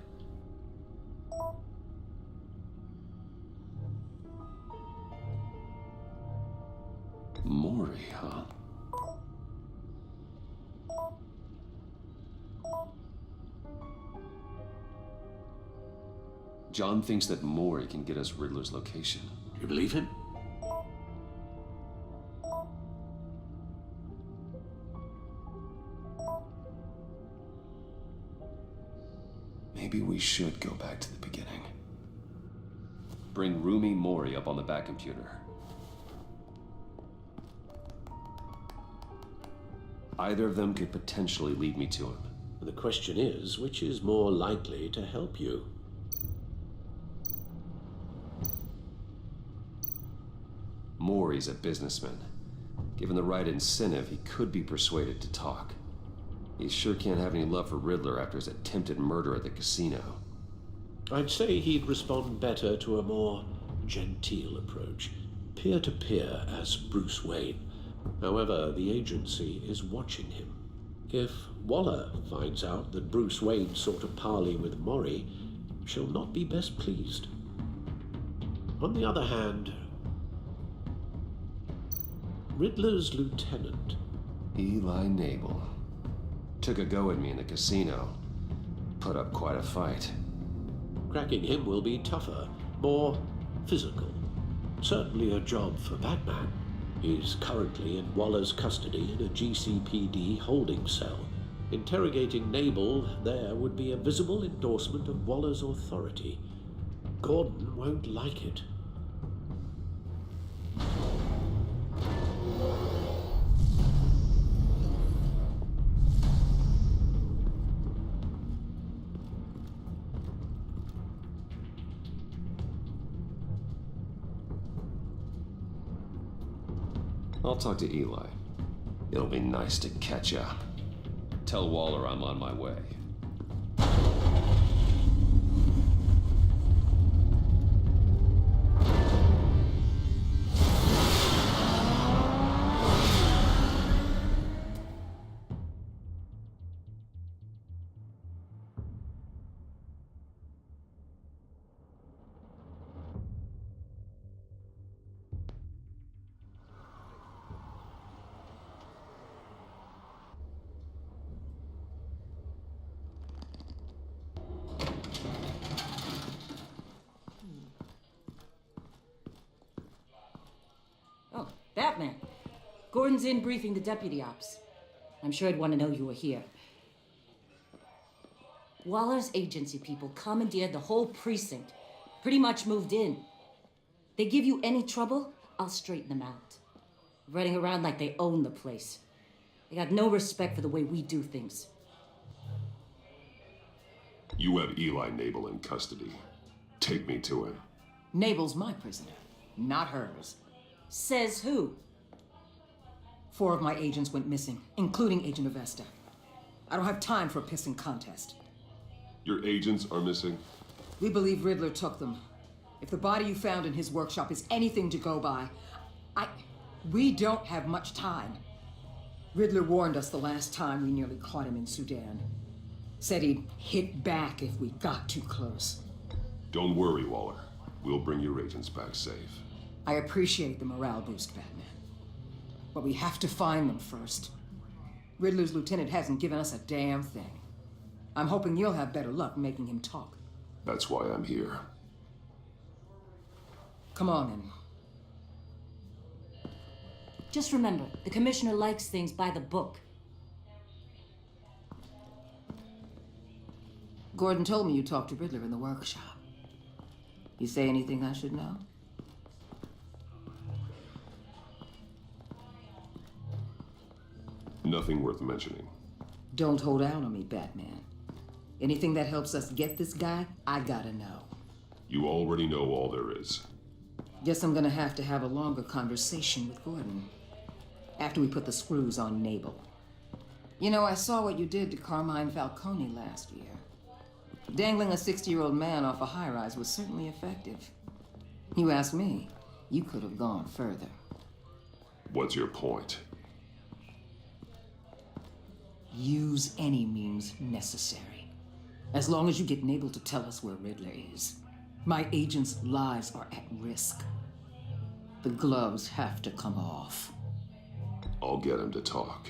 Mori, huh? John thinks that Mori can get us Riddler's location. You believe him? Maybe we should go back to the beginning. Bring Rumi Mori up on the back computer. Either of them could potentially lead me to him. The question is, which is more likely to help you? Mori's a businessman. Given the right incentive, he could be persuaded to talk. He sure can't have any love for Riddler after his attempted murder at the casino. I'd say he'd respond better to a more genteel approach, peer-to-peer as Bruce Wayne. However, the agency is watching him. If Waller finds out that Bruce Wayne sought a parley with Mori, she'll not be best pleased. On the other hand, Riddler's lieutenant, Eli Nabel, took a go at me in the casino. Put up quite a fight. Cracking him will be tougher, more physical. Certainly a job for Batman. He's currently in Waller's custody in a GCPD holding cell. Interrogating Nabel there would be a visible endorsement of Waller's authority. Gordon won't like it. I'll talk to Eli. It'll be nice to catch up. Tell Waller I'm on my way. Oh, Batman. Gordon's in briefing the deputy ops. I'm sure I'd want to know you were here. Waller's agency people commandeered the whole precinct. Pretty much moved in. They give you any trouble, I'll straighten them out. Running around like they own the place. They got no respect for the way we do things. You have Eli Nabel in custody. Take me to him. Nabel's my prisoner, not hers. Says who? 4 of my agents went missing, including Agent Avesta. I don't have time for a pissing contest. Your agents are missing? We believe Riddler took them. If the body you found in his workshop is anything to go by, we don't have much time. Riddler warned us the last time we nearly caught him in Sudan. Said he'd hit back if we got too close. Don't worry, Waller. We'll bring your agents back safe. I appreciate the morale boost, Batman. But we have to find them first. Riddler's lieutenant hasn't given us a damn thing. I'm hoping you'll have better luck making him talk. That's why I'm here. Come on, then. Just remember, the commissioner likes things by the book. Gordon told me you talked to Riddler in the workshop. You say anything I should know? Nothing worth mentioning. Don't hold out on me, Batman. Anything that helps us get this guy, I gotta know. You already know all there is. Guess I'm gonna have to have a longer conversation with Gordon. After we put the screws on Nabel. You know, I saw what you did to Carmine Falcone last year. Dangling a 60-year-old man off a high-rise was certainly effective. You ask me, you could have gone further. What's your point? Use any means necessary. As long as you get Nabel to tell us where Riddler is. My agents' lives are at risk. The gloves have to come off. I'll get him to talk.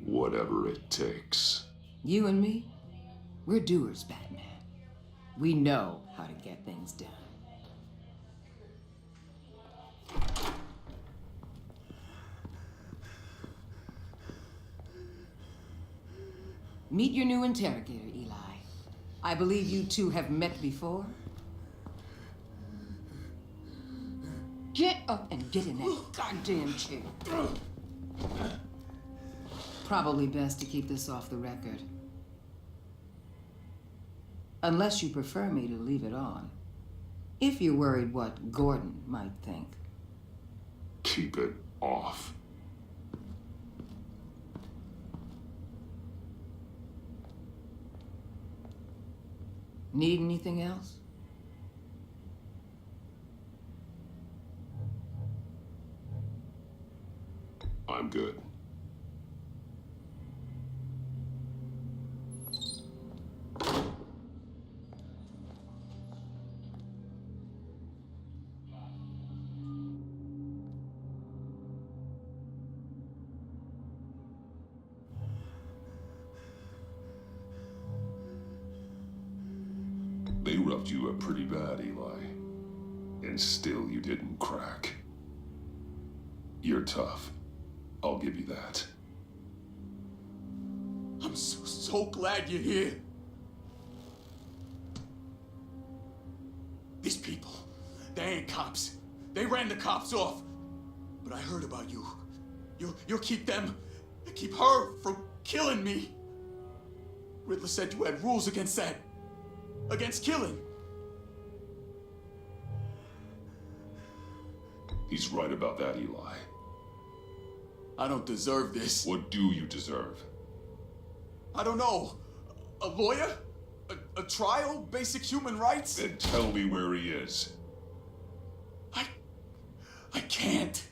Whatever it takes. You and me, we're doers, Batman. We know how to get things done. Meet your new interrogator, Eli. I believe you two have met before. Get up and get in that goddamn chair. Probably best to keep this off the record. Unless you prefer me to leave it on. If you're worried what Gordon might think. Keep it off. Need anything else? I'm good. They wrote loved you pretty bad, Eli. And still you didn't crack. You're tough. I'll give you that. I'm so glad you're here. These people, they ain't cops. They ran the cops off. But I heard about you. You'll keep her from killing me. Riddler said you had rules against that. Against killing. He's right about that, Eli. I don't deserve this. What do you deserve? I don't know. A lawyer? A trial? Basic human rights? Then tell me where he is. I can't.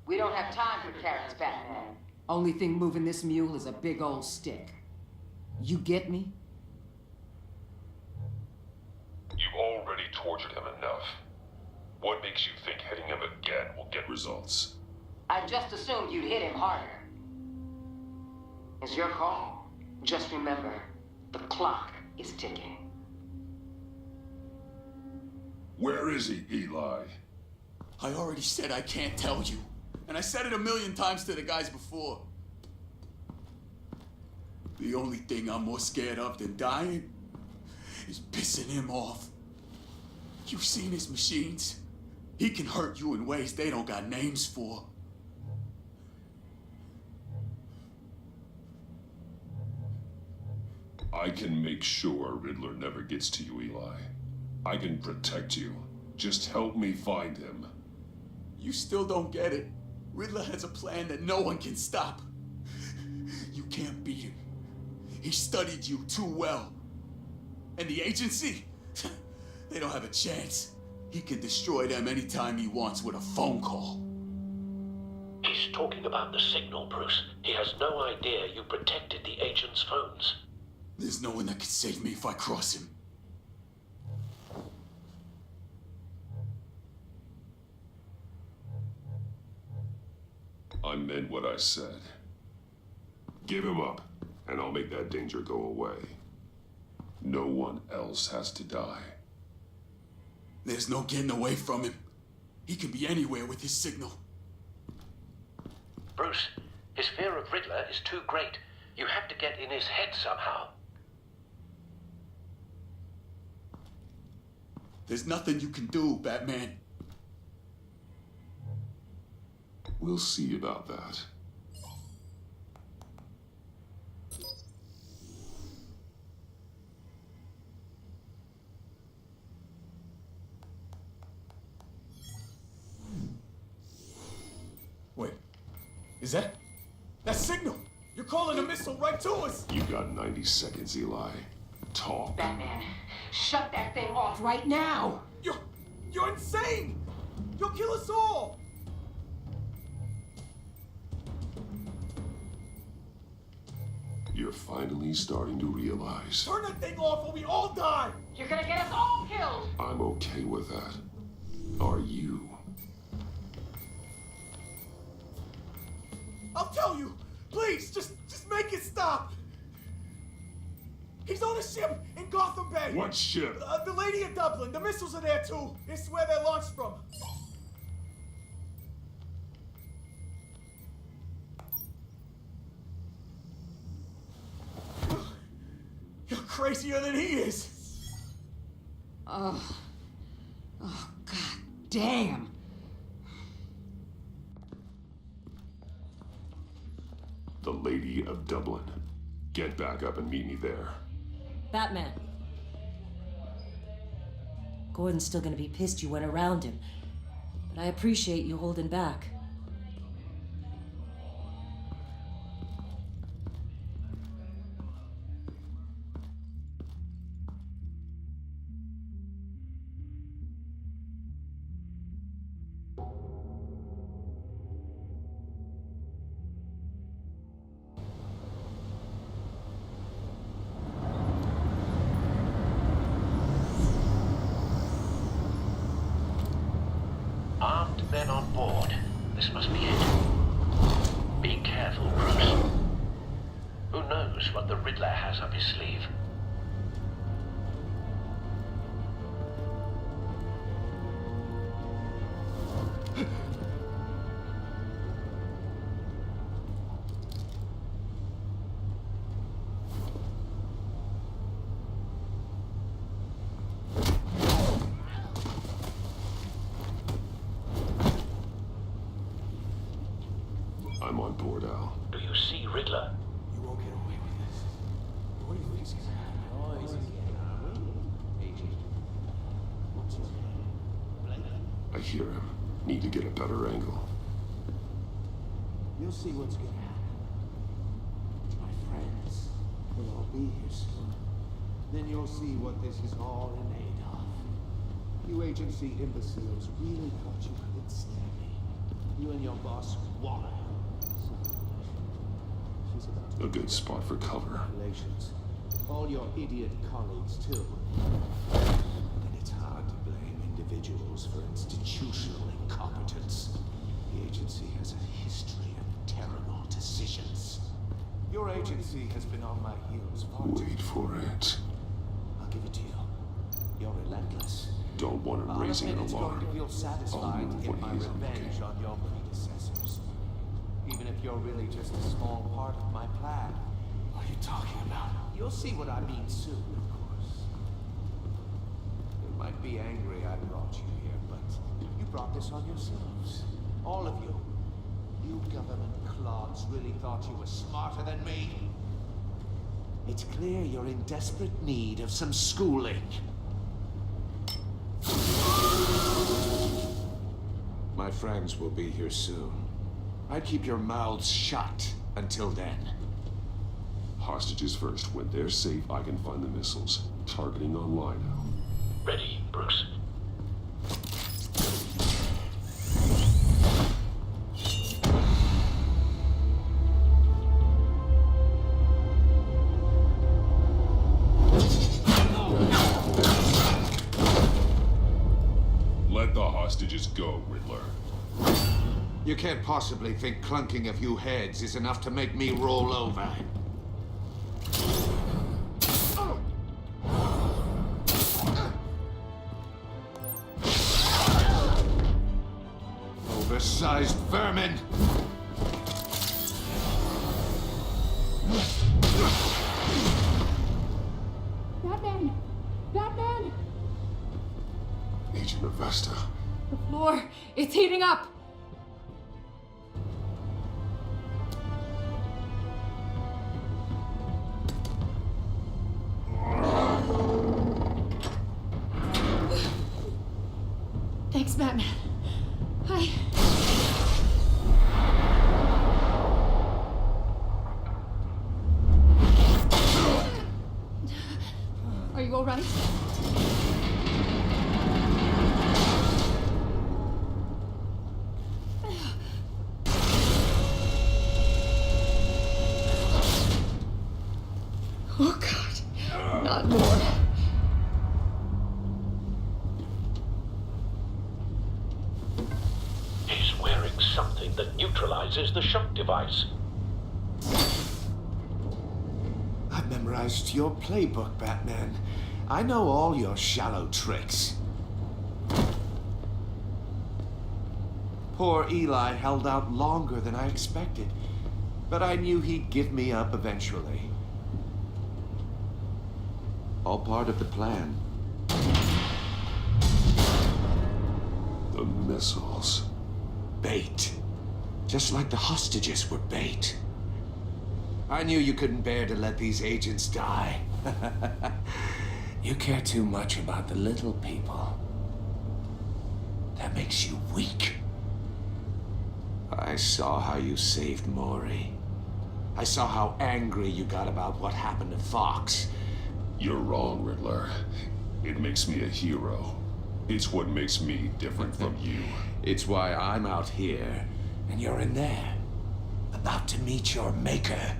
We don't have time for carrots, Batman. Only thing moving this mule is a big old stick. You get me? You've already tortured him enough. What makes you think hitting him again will get results? I just assumed you'd hit him harder. It's your call. Just remember, the clock is ticking. Where is he, Eli? I already said I can't tell you. And I said it 1,000,000 times to the guys before. The only thing I'm more scared of than dying is pissing him off. You've seen his machines. He can hurt you in ways they don't got names for. I can make sure Riddler never gets to you, Eli. I can protect you. Just help me find him. You still don't get it. Riddler has a plan that no one can stop. You can't beat him. He studied you too well. And the agency? They don't have a chance. He can destroy them anytime he wants with a phone call. He's talking about the signal, Bruce. He has no idea you protected the agent's phones. There's no one that can save me if I cross him. I meant what I said. Give him up, and I'll make that danger go away. No one else has to die. There's no getting away from him. He can be anywhere with his signal. Bruce, his fear of Riddler is too great. You have to get in his head somehow. There's nothing you can do, Batman. We'll see about that. Wait, is that signal? You're calling a missile right to us. You got 90 seconds, Eli. Talk. Batman, shut that thing off right now! You're insane! You'll kill us all! You're finally starting to realize. Turn that thing off or we all die! You're gonna get us all killed! I'm okay with that. Are you? I'll tell you! Please, just make it stop! He's on a ship in Gotham Bay! What ship? The Lady of Dublin. The missiles are there too. It's where they're launched from. You're crazier than he is. Oh, God damn. The Lady of Dublin. Get back up and meet me there. Batman. Gordon's still gonna be pissed you went around him, but I appreciate you holding back. Armed men on board. This must be it. Be careful, Bruce. Who knows what the Riddler has up his sleeve? hear him. Need to get a better angle. You'll see what's gonna happen. My friends will all be here soon. Then you'll see what this is all in aid of. You agency imbeciles really thought you could stand me. You and your boss, Waller. She's about to A good spot for cover. Congratulations. All your idiot colleagues, too. And it's hard to blame individuals for institutional incompetence. The agency has a history of terrible decisions. Your agency has been on my heels far too Wait for it. I'll give it to you. You're relentless. Don't want him raising an It's going alarm. to feel I'll satisfied to move get when my he's revenge okay. on your predecessors. Even if you're really just a small part of my plan. What are you talking about? You'll see what I mean soon, of course. You might be angry I brought you here, but you brought this on yourselves. All of you. You government clods really thought you were smarter than me? It's clear you're in desperate need of some schooling. My friends will be here soon. I'd keep your mouths shut until then. Hostages first. When they're safe, I can find the missiles. Targeting online now. Ready, Bruce. Let the hostages go, Riddler. You can't possibly think clunking a few heads is enough to make me roll over. Oversized vermin! Batman! Batman! Agent Avesta. The floor, it's heating up! Thanks, Batman. Are you all right? Oh, God. Not more. He's wearing something that neutralizes the shock device. I've memorized your playbook, Batman. I know all your shallow tricks. Poor Eli held out longer than I expected, but I knew he'd give me up eventually. All part of the plan. The missiles. Bait. Just like the hostages were bait. I knew you couldn't bear to let these agents die. You care too much about the little people. That makes you weak. I saw how you saved Maury. I saw how angry you got about what happened to Fox. You're wrong, Riddler. It makes me a hero. It's what makes me different from you. It's why I'm out here, and you're in there, about to meet your maker.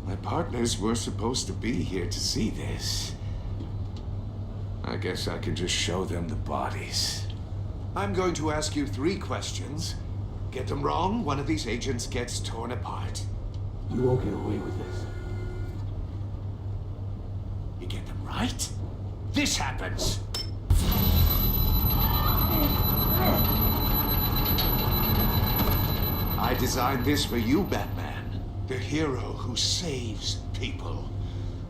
My partners were supposed to be here to see this. I guess I can just show them the bodies. I'm going to ask you 3 questions. Get them wrong, one of these agents gets torn apart. You won't get away with this. You get them right, this happens. I designed this for you, Batman. The hero who saves people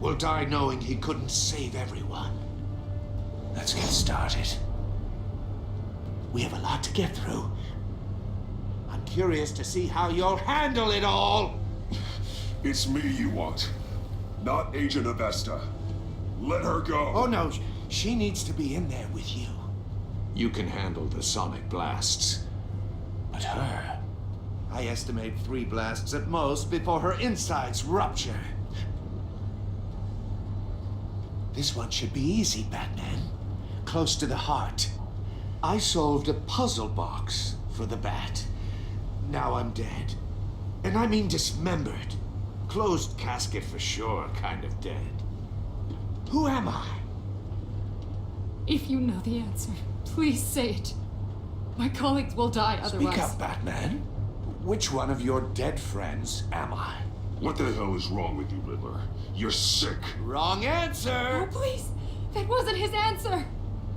will die knowing he couldn't save everyone. Let's get started. We have a lot to get through. I'm curious to see how you'll handle it all. It's me you want, not Agent Avesta. Let her go. Oh no, she needs to be in there with you. You can handle the sonic blasts. But her, I estimate 3 blasts at most before her insides rupture. This one should be easy, Batman. Close to the heart. I solved a puzzle box for the Bat. Now I'm dead. And I mean dismembered. Closed casket for sure, kind of dead. Who am I? If you know the answer, please say it. My colleagues will die otherwise. Speak up, Batman. Which one of your dead friends am I? What the hell is wrong with you, Riddler? You're sick. Wrong answer! Oh, please! That wasn't his answer!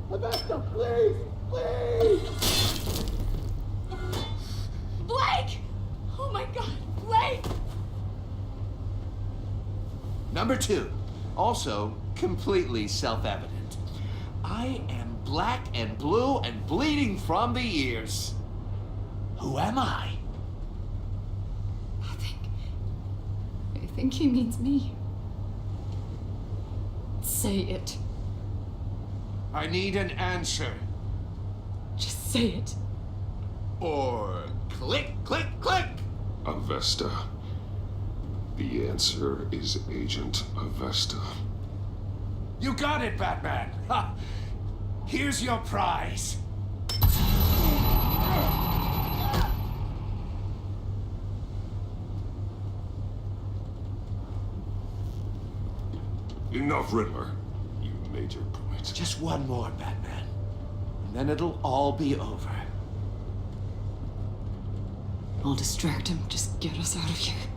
Rebecca, please! Please! Blake! Oh my god, Blake! Number 2. Also, completely self-evident. I am black and blue and bleeding from the ears. Who am I? I think he means me. Say it. I need an answer. Just say it. Or click, click, click! Avesta. The answer is Agent Avesta. You got it, Batman! Ha! Here's your prize. Enough, Riddler. You made your point. Just one more, Batman. And then it'll all be over. I'll distract him. Just get us out of here.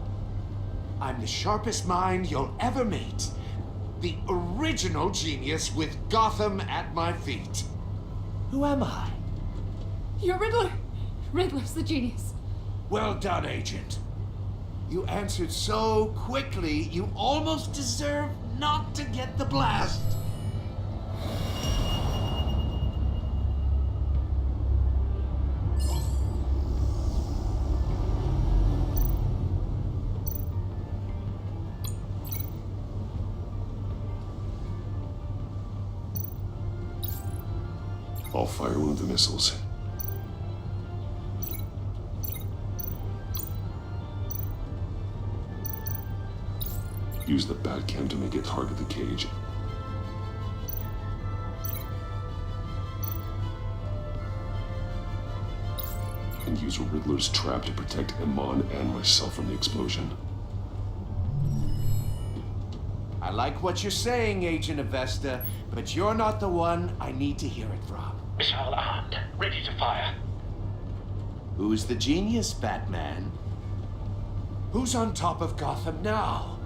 I'm the sharpest mind you'll ever meet. The original genius with Gotham at my feet. Who am I? You're Riddler. Riddler's the genius. Well done, Agent. You answered so quickly, you almost deserve not to get the blast. I'll fire one of the missiles. Use the Batcam to make it target the cage. And use Riddler's trap to protect Iman and myself from the explosion. I like what you're saying, Agent Avesta, but you're not the one I need to hear it from. Missile armed, ready to fire. Who's the genius, Batman? Who's on top of Gotham now?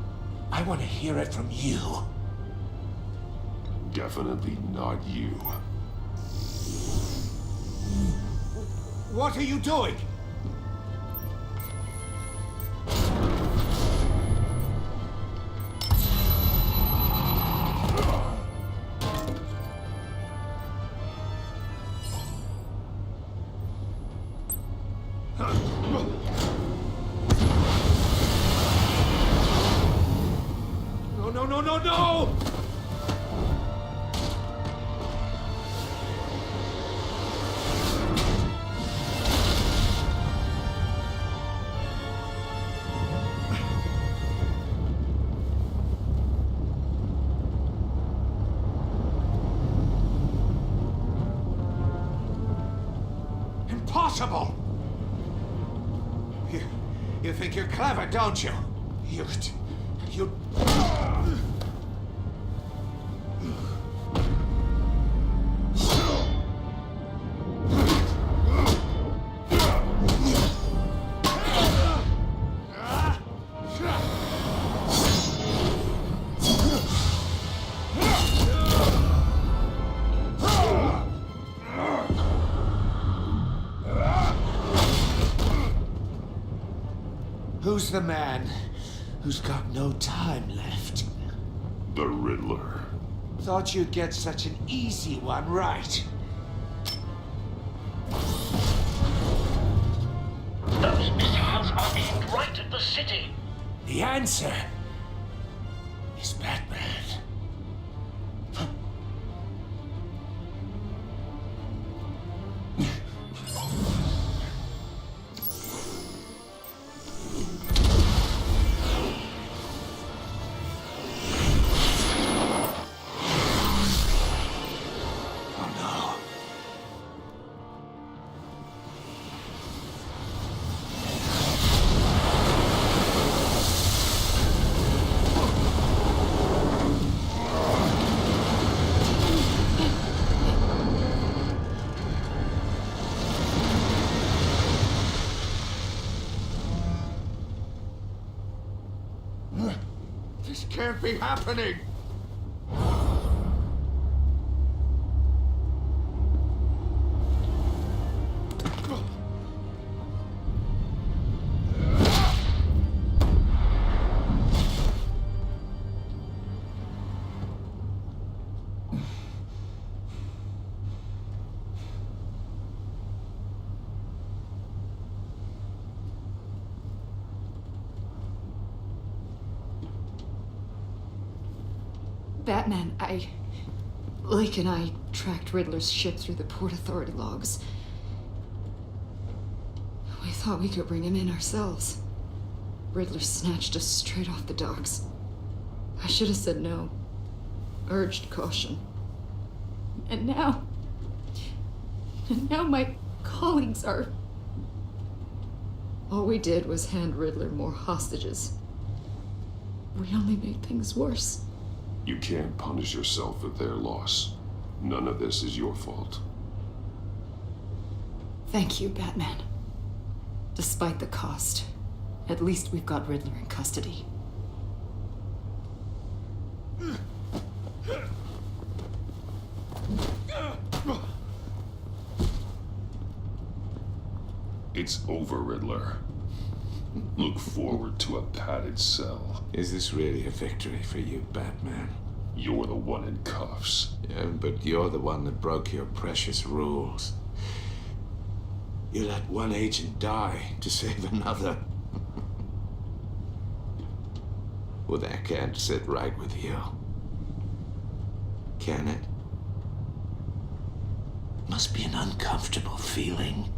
I want to hear it from you. Definitely not you. What are you doing? No! Impossible! You think you're clever, don't you? You... Who's the man who's got no time left? The Riddler. Thought you'd get such an easy one right. Those missiles are aimed right at the city. The answer is Batman. This can't be happening! Batman, Lake and I tracked Riddler's ship through the Port Authority logs. We thought we could bring him in ourselves. Riddler snatched us straight off the docks. I should have said no. Urged caution. And now my colleagues are... All we did was hand Riddler more hostages. We only made things worse. You can't punish yourself for their loss. None of this is your fault. Thank you, Batman. Despite the cost, at least we've got Riddler in custody. It's over, Riddler. Look forward to a padded cell. Is this really a victory for you, Batman? You're the one in cuffs. Yeah, but you're the one that broke your precious rules. You let one agent die to save another. Well, that can't sit right with you. Can it? Must be an uncomfortable feeling.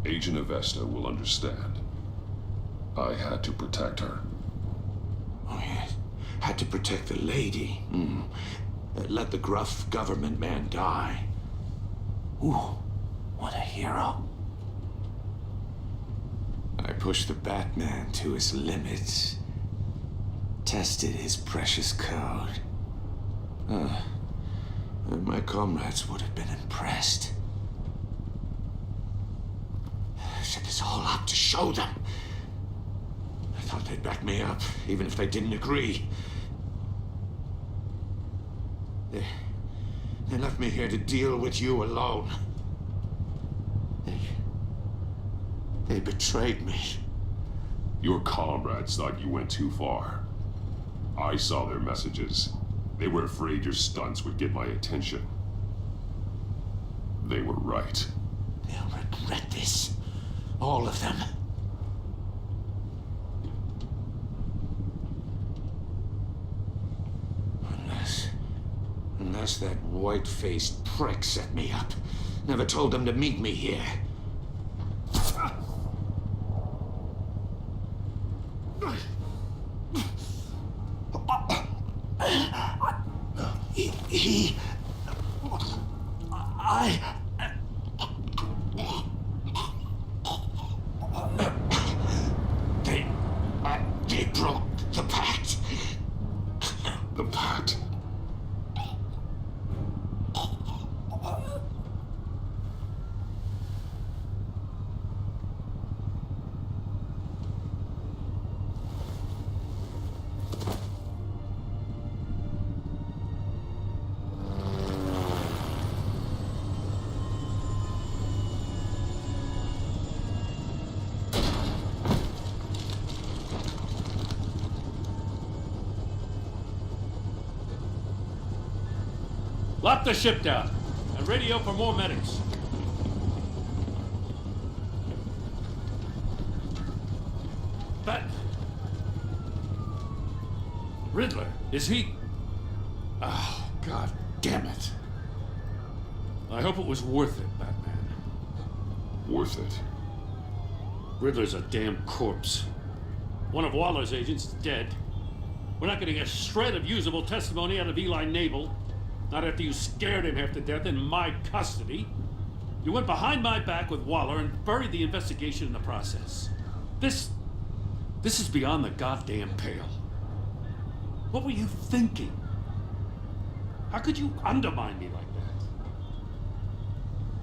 Agent Avesta will understand. I had to protect her. Oh, yes. Had to protect the lady. Let the gruff government man die. Ooh, what a hero. I pushed the Batman to his limits. Tested his precious code. And my comrades would have been impressed. Set this all up to show them. I thought they'd back me up, even if they didn't agree. They left me here to deal with you alone. They betrayed me. Your comrades thought you went too far. I saw their messages. They were afraid your stunts would get my attention. They were right. They'll regret this. All of them. Unless that white-faced prick set me up. Never told them to meet me here. They broke the pact. The pact? Lock the ship down and radio for more medics. Riddler, is he? Oh, God damn it. I hope it was worth it, Batman. Worth it? Riddler's a damn corpse. One of Waller's agents is dead. We're not getting a shred of usable testimony out of Eli Nabel. Not after you scared him half to death in my custody. You went behind my back with Waller and buried the investigation in the process. This is beyond the goddamn pale. What were you thinking? How could you undermine me like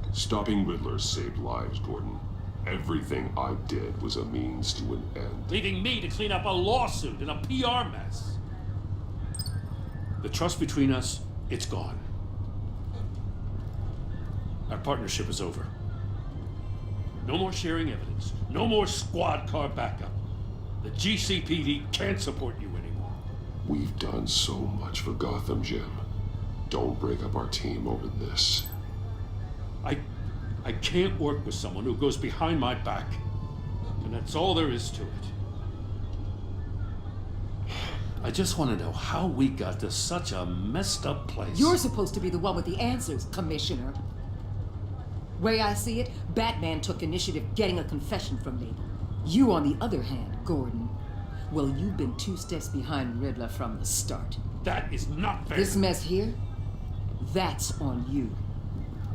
that? Stopping Riddler saved lives, Gordon. Everything I did was a means to an end. Leaving me to clean up a lawsuit and a PR mess. The trust between us, it's gone. Our partnership is over. No more sharing evidence. No more squad car backup. The GCPD can't support you anymore. We've done so much for Gotham, Jim. Don't break up our team over this. I can't work with someone who goes behind my back. And that's all there is to it. I just want to know how we got to such a messed up place. You're supposed to be the one with the answers, Commissioner. Way I see it, Batman took initiative getting a confession from me. You, on the other hand, Gordon, well, you've been 2 steps behind Riddler from the start. That is not fair. This mess here, that's on you.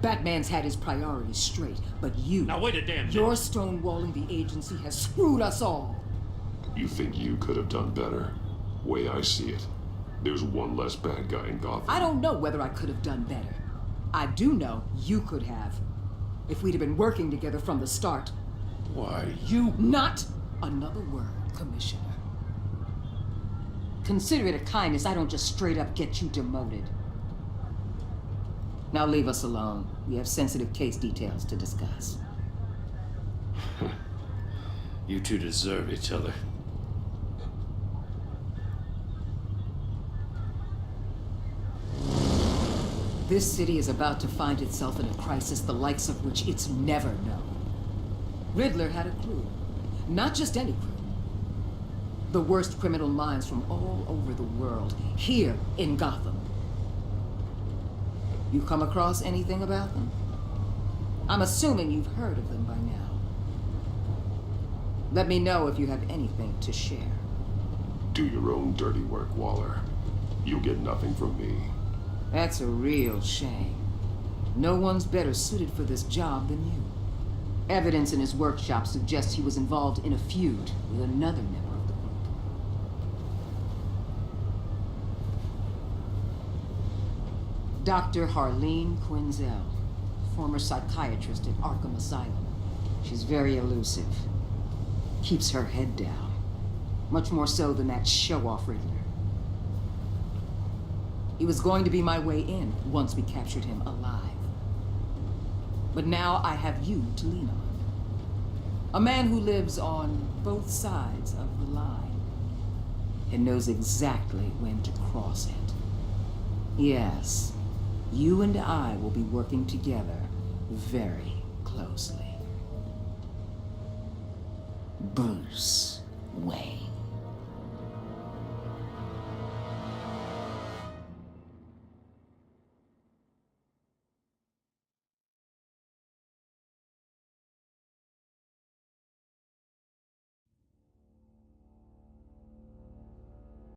Batman's had his priorities straight, but you... Now wait a damn minute. Your stonewalling the agency has screwed us all. You think you could have done better? Way I see it, there's one less bad guy in Gotham. I don't know whether I could have done better. I do know you could have. If we'd have been working together from the start. Why, you... Not another word, Commissioner. Consider it a kindness I don't just straight up get you demoted. Now leave us alone. We have sensitive case details to discuss. You two deserve each other. This city is about to find itself in a crisis the likes of which it's never known. Riddler had a crew. Not just any crew. The worst criminal minds from all over the world, here in Gotham. You come across anything about them? I'm assuming you've heard of them by now. Let me know if you have anything to share. Do your own dirty work, Waller. You'll get nothing from me. That's a real shame. No one's better suited for this job than you. Evidence in his workshop suggests he was involved in a feud with another member of the group. Dr. Harleen Quinzel, former psychiatrist at Arkham Asylum. She's very elusive. Keeps her head down. Much more so than that show-off Riddler. He was going to be my way in once we captured him alive. But now I have you to lean on. A man who lives on both sides of the line and knows exactly when to cross it. Yes, you and I will be working together very closely. Bruce Wayne.